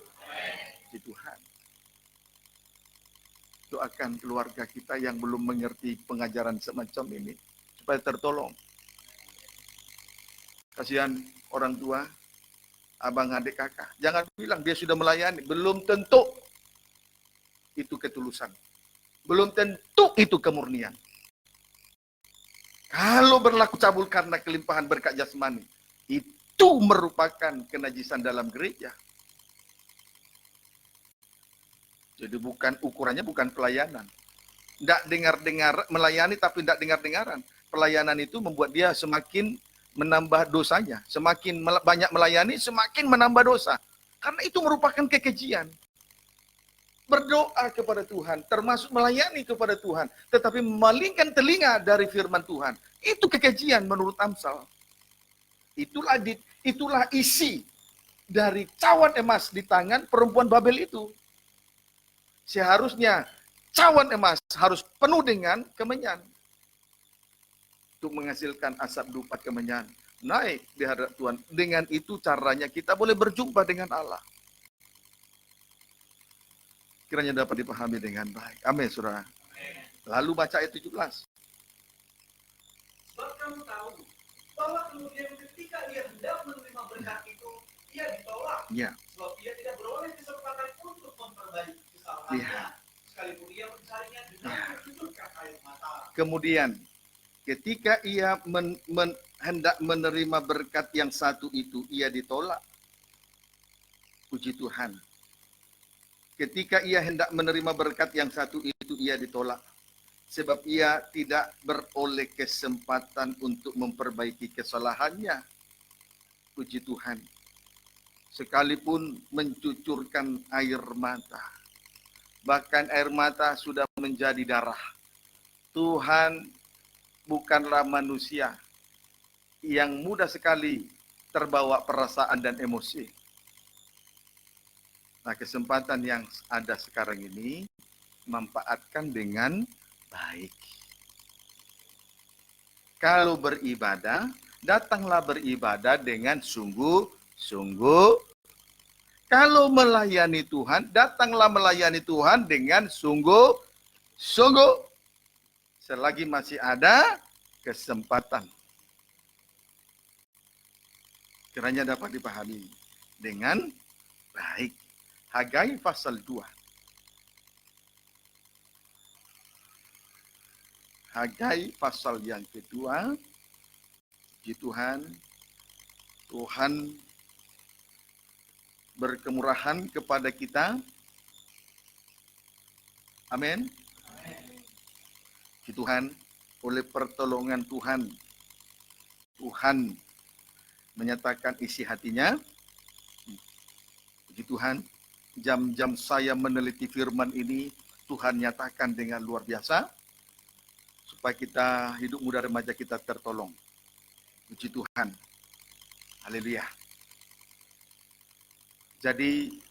Puji Tuhan. Doakan keluarga kita yang belum mengerti pengajaran semacam ini supaya tertolong. Kasihan orang tua, abang, adik, kakak. Jangan bilang dia sudah melayani. Belum tentu itu ketulusan. Belum tentu itu kemurnian. Kalau berlaku cabul karena kelimpahan berkat jasmani, itu merupakan kenajisan dalam gereja. Jadi ukurannya bukan pelayanan. Tidak dengar-dengar, melayani tapi tidak dengar-dengaran. Pelayanan itu membuat dia semakin menambah dosanya. Semakin banyak melayani, semakin menambah dosa. Karena itu merupakan kekejian. Berdoa kepada Tuhan, termasuk melayani kepada Tuhan. Tetapi memalingkan telinga dari firman Tuhan. Itu kekejian menurut Amsal. Itulah isi dari cawan emas di tangan perempuan Babel itu. Seharusnya cawan emas harus penuh dengan kemenyan. Untuk menghasilkan asap dupa kemenyan. Naik di hadapan Tuhan. Dengan itu caranya kita boleh berjumpa dengan Allah. Kiranya dapat dipahami dengan baik. Amin, saudara. Lalu baca ayat 17. Sebab kamu tahu bahwa kemudian ketika ia hendak menerima berkat itu, ia ditolak. Ya. Sebab ia tidak beroleh kesempatan untuk memperbaiki kesalahannya. Ya. Sekalipun ia mencarinya dengan mencucurkan air mata. Kemudian ketika ia hendak menerima berkat yang satu itu, ia ditolak. Puji Tuhan. Ketika ia hendak menerima berkat yang satu itu, ia ditolak. Sebab ia tidak beroleh kesempatan untuk memperbaiki kesalahannya. Puji Tuhan. Sekalipun mencucurkan air mata. Bahkan air mata sudah menjadi darah. Tuhan bukanlah manusia yang mudah sekali terbawa perasaan dan emosi. Nah, kesempatan yang ada sekarang ini manfaatkan dengan baik. Kalau beribadah, datanglah beribadah dengan sungguh-sungguh. Kalau melayani Tuhan, datanglah melayani Tuhan dengan sungguh-sungguh. Selagi masih ada kesempatan. Kiranya dapat dipahami dengan baik. Hagai pasal 2. Hagai pasal yang kedua. Puji Tuhan. Tuhan berkemurahan kepada kita. Amin. Puji Tuhan, oleh pertolongan Tuhan, Tuhan menyatakan isi hatinya. Puji Tuhan, jam-jam saya meneliti firman ini, Tuhan nyatakan dengan luar biasa, supaya kita hidup muda remaja kita tertolong. Puji Tuhan. Haleluya. Jadi,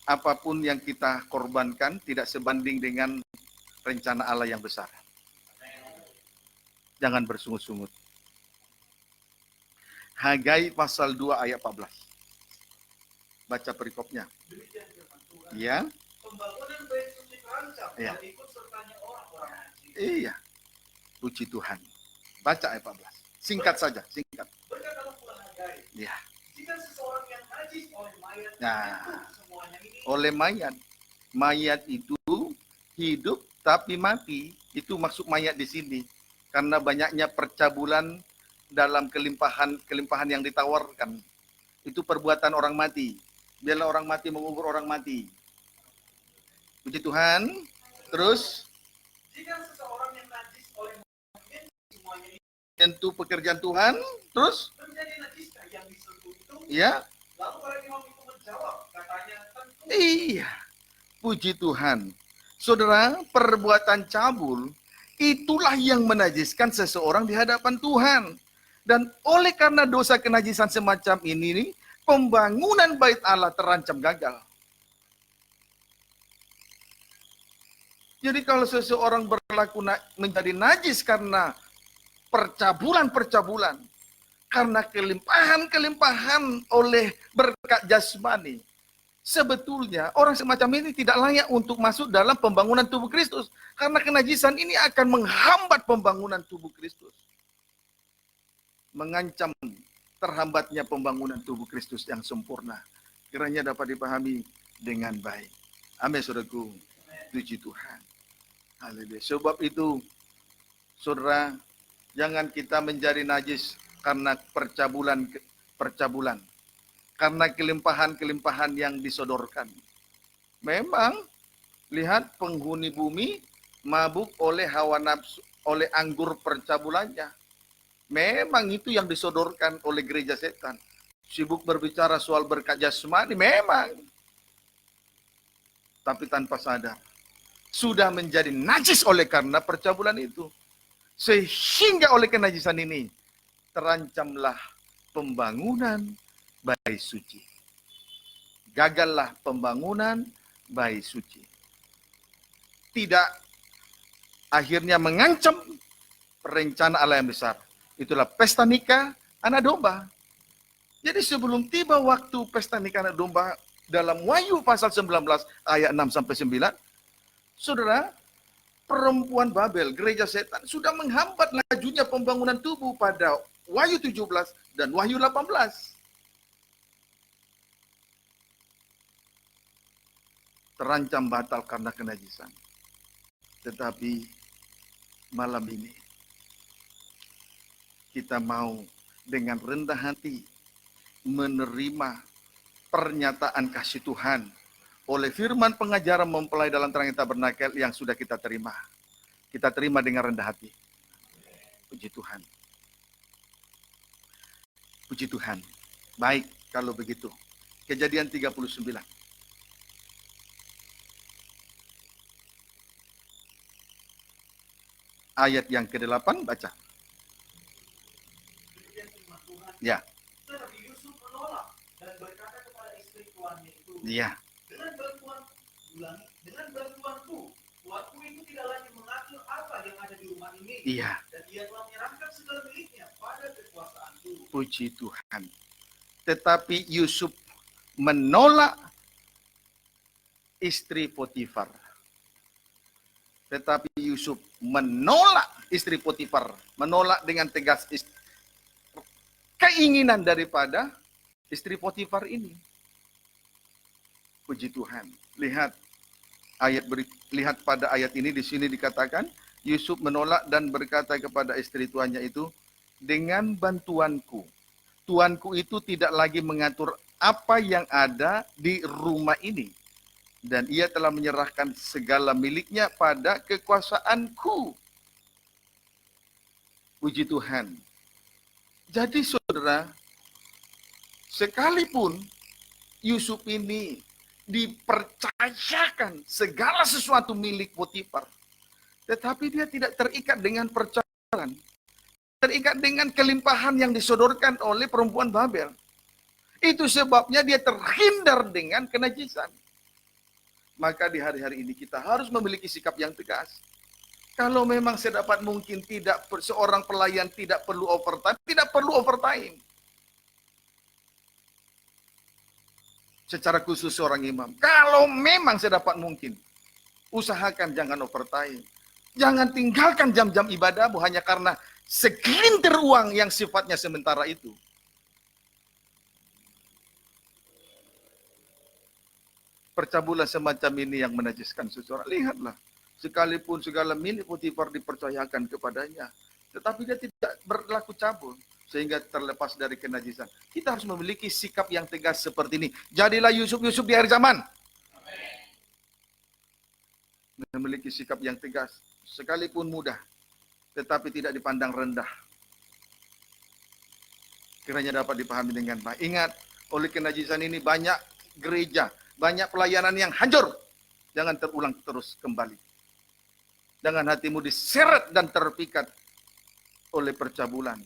apapun yang kita korbankan tidak sebanding dengan rencana Allah yang besar. Jangan bersungut-sungut. Hagai pasal 2 ayat 14. Baca perikopnya. Demikian firman Tuhan. Ya. Pembangunan bait suci terancam Ya. dan ikut sertanya orang-orang najis. Iya. Puji Tuhan. Baca ayat 14. Singkat saja, singkat. Berkatalah pula Hagai, Ya. jika seseorang yang najis oleh mayat Nah. menyentuh semuanya ini, Oleh mayat. Mayat itu hidup tapi mati. Itu maksud mayat di sini. Karena banyaknya percabulan dalam kelimpahan yang ditawarkan. Itu perbuatan orang mati. Biarlah orang mati mengubur orang mati. Puji Tuhan. Terus, jika seseorang yang najis oleh mayat semuanya ini tentu pekerjaan Tuhan. Terus, menjadi najiskah yang disentuh itu? ya. Lalu para imam itu menjawab, katanya, tentu. Iya. Puji Tuhan. Saudara, perbuatan cabul itulah yang menajiskan seseorang di hadapan Tuhan. Dan oleh karena dosa kenajisan semacam ini, pembangunan bait Allah terancam gagal. Jadi kalau seseorang berlaku menjadi najis karena percabulan-percabulan, karena kelimpahan oleh berkat jasmani. Sebetulnya orang semacam ini tidak layak untuk masuk dalam pembangunan tubuh Kristus. Karena kenajisan ini akan menghambat pembangunan tubuh Kristus. Mengancam terhambatnya pembangunan tubuh Kristus yang sempurna. Kiranya dapat dipahami dengan baik. Amin, saudaraku. Puji Tuhan. Haleluya. Sebab itu, saudara, jangan kita menjadi najis karena percabulan. Karena kelimpahan-kelimpahan yang disodorkan. Memang, lihat penghuni bumi mabuk oleh hawa nafsu, oleh anggur percabulannya. Memang itu yang disodorkan oleh gereja setan. Sibuk berbicara soal berkat jasmani, memang. Tapi tanpa sadar. Sudah menjadi najis oleh karena percabulan itu. Sehingga oleh kenajisan ini, terancamlah pembangunan bait suci. Gagallah pembangunan bait suci. Tidak akhirnya mengancam rencana Allah yang besar. Itulah pesta nikah anak domba. Jadi sebelum tiba waktu pesta nikah anak domba dalam Wahyu pasal 19 ayat 6 sampai 9, saudara, perempuan Babel, gereja setan sudah menghambat lajunya pembangunan tubuh pada Wahyu 17 dan Wahyu 18. Terancam batal karena kenajisan. Tetapi malam ini kita mau dengan rendah hati menerima pernyataan kasih Tuhan oleh firman pengajaran mempelai dalam terang tabernakel yang sudah kita terima. Kita terima dengan rendah hati. Puji Tuhan. Puji Tuhan. Baik kalau begitu. Kejadian 39. Ayat yang ke-8 baca. Ya. Tetapi Yusuf menolak dan berkata kepada istri tuannya itu, Ya. dengan bantuanku, tuanku itu tidak lagi mengatur apa yang ada di rumah ini. Iya. Dan ia telah menyerahkan segala miliknya pada kekuasaanku. Puji Tuhan. Tetapi Yusuf menolak istri Potifar. Tetapi Yusuf menolak istri Potifar. Menolak dengan tegas keinginan daripada istri Potifar ini. Puji Tuhan. Lihat pada ayat ini, di sini dikatakan Yusuf menolak dan berkata kepada istri tuannya itu, dengan bantuanku. Tuanku itu tidak lagi mengatur apa yang ada di rumah ini. Dan ia telah menyerahkan segala miliknya pada kekuasaanku. Puji Tuhan. Jadi saudara, sekalipun Yusuf ini dipercayakan segala sesuatu milik Potifar, tetapi dia tidak terikat dengan percayaan. Terikat dengan kelimpahan yang disodorkan oleh perempuan Babel. Itu sebabnya dia terhindar dengan kenajisan. Maka di hari-hari ini kita harus memiliki sikap yang tegas. Kalau memang sedapat mungkin seorang pelayan tidak perlu overtime, tidak perlu overtime. Secara khusus seorang imam. Kalau memang sedapat mungkin, usahakan jangan overtime. Jangan tinggalkan jam-jam ibadahmu hanya karena segelintir uang yang sifatnya sementara itu. Percabulan semacam ini yang menajiskan seseorang. Lihatlah, sekalipun segala milik Potifar dipercayakan kepadanya, tetapi dia tidak berlaku cabul sehingga terlepas dari kenajisan. Kita harus memiliki sikap yang tegas seperti ini. Jadilah Yusuf di akhir zaman. Memiliki sikap yang tegas, sekalipun mudah, tetapi tidak dipandang rendah. Kiranya dapat dipahami dengan baik. Ingat, oleh kenajisan ini banyak gereja, banyak pelayanan yang hancur. Jangan terulang terus kembali. Jangan hatimu diseret dan terpikat oleh percabulan.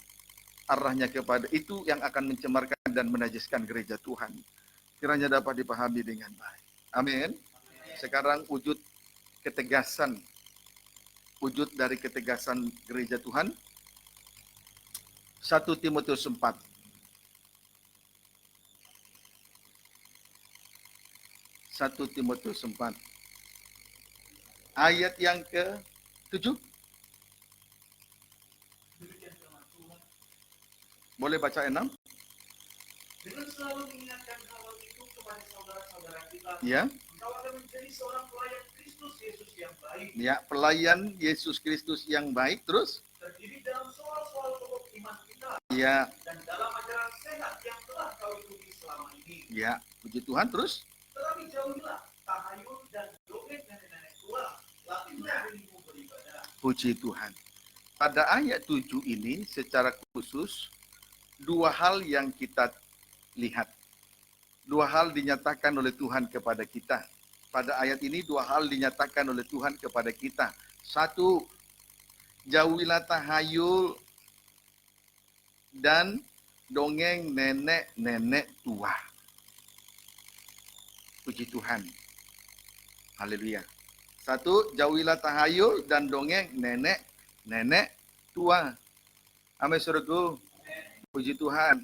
Arahnya kepada itu yang akan mencemarkan dan menajiskan gereja Tuhan. Kiranya dapat dipahami dengan baik. Amin. Sekarang wujud ketegasan. Wujud dari ketegasan gereja Tuhan. 1 Timotius 4. 1 Timotius 4. Ayat yang ke-7. Demikian firman Tuhan. Boleh baca 6? Dengan selalu mengingatkan hal itu kepada saudara-saudara kita, Ya. engkau akan menjadi seorang pelayan Kristus Yesus yang baik, Ya, pelayan Yesus Kristus yang baik. Terus? terdiri dalam soal-soal pokok iman kita, Ya, dan dalam ajaran sehat yang telah kau ikuti selama ini. ya. Puji Tuhan. Terus? Tetapi jauhilah tahayul dan dongeng nenek-nenek tua, latihlah dirimu beribadah. Puji Tuhan. Pada ayat 7 ini secara khusus dua hal yang kita lihat. Dua hal dinyatakan oleh Tuhan kepada kita. Pada ayat ini dua hal dinyatakan oleh Tuhan kepada kita. Satu, jauhilah tahayul dan dongeng nenek-nenek tua. Puji Tuhan. Haleluya. Satu, jauhilah tahayul dan dongeng nenek tua. Amin, saudaraku. Puji Tuhan.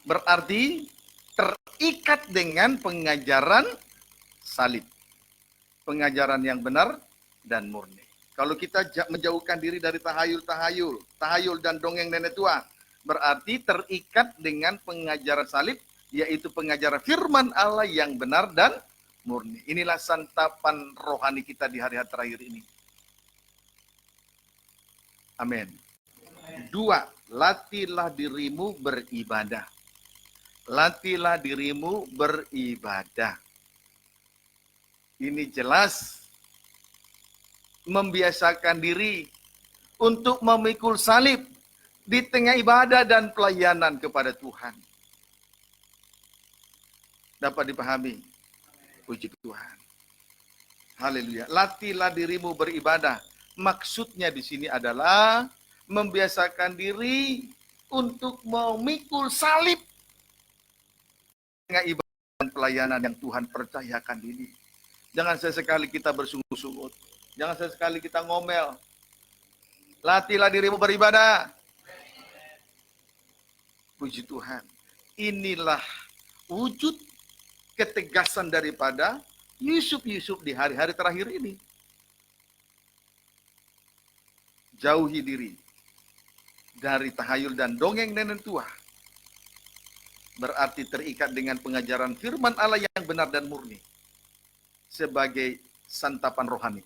Berarti terikat dengan pengajaran salib. Pengajaran yang benar dan murni. Kalau kita menjauhkan diri dari tahayul dan dongeng nenek tua, berarti terikat dengan pengajaran salib, yaitu pengajaran firman Allah yang benar dan murni. Inilah santapan rohani kita di hari-hari terakhir ini. Amin. 2, latihlah dirimu beribadah. Latihlah dirimu beribadah. Ini jelas membiasakan diri untuk memikul salib di tengah ibadah dan pelayanan kepada Tuhan. Dapat dipahami? Puji Tuhan. Haleluya. Latihlah dirimu beribadah. Maksudnya di sini adalah membiasakan diri untuk memikul salib dengan ibadah dan pelayanan yang Tuhan percayakan ini. Jangan sesekali kita bersungut-sungut. Jangan sesekali kita ngomel. Latihlah dirimu beribadah. Puji Tuhan. Inilah wujud ketegasan daripada Yusuf di hari-hari terakhir ini. Jauhi diri dari tahayul dan dongeng nenek tua. Berarti terikat dengan pengajaran firman Allah yang benar dan murni. Sebagai santapan rohani.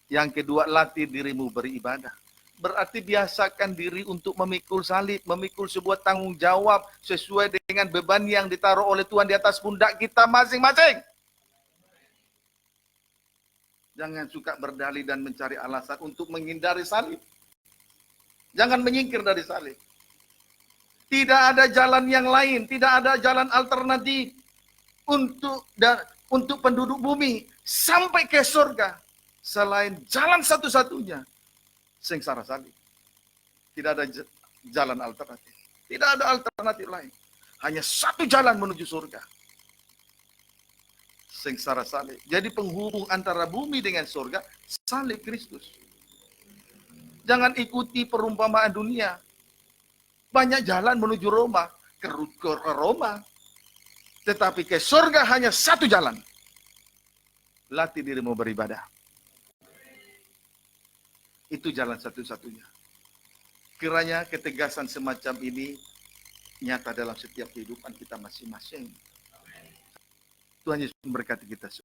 Yang kedua, latih dirimu beribadah. Berarti biasakan diri untuk memikul salib, memikul sebuah tanggung jawab sesuai dengan beban yang ditaruh oleh Tuhan di atas pundak kita masing-masing. Jangan suka berdalih dan mencari alasan untuk menghindari salib. Jangan menyingkir dari salib. Tidak ada jalan yang lain, tidak ada jalan alternatif untuk penduduk bumi sampai ke surga. Selain jalan satu-satunya, sengsara salib. Tidak ada jalan alternatif. Tidak ada alternatif lain. Hanya satu jalan menuju surga. Sengsara salib. Jadi penghubung antara bumi dengan surga, salib Kristus. Jangan ikuti perumpamaan dunia. Banyak jalan menuju Roma, ke Roma. Tetapi ke surga hanya satu jalan. Latih dirimu beribadah. Itu jalan satu-satunya. Kiranya ketegasan semacam ini nyata dalam setiap kehidupan kita masing-masing. Tuhan Yesus memberkati kita semua.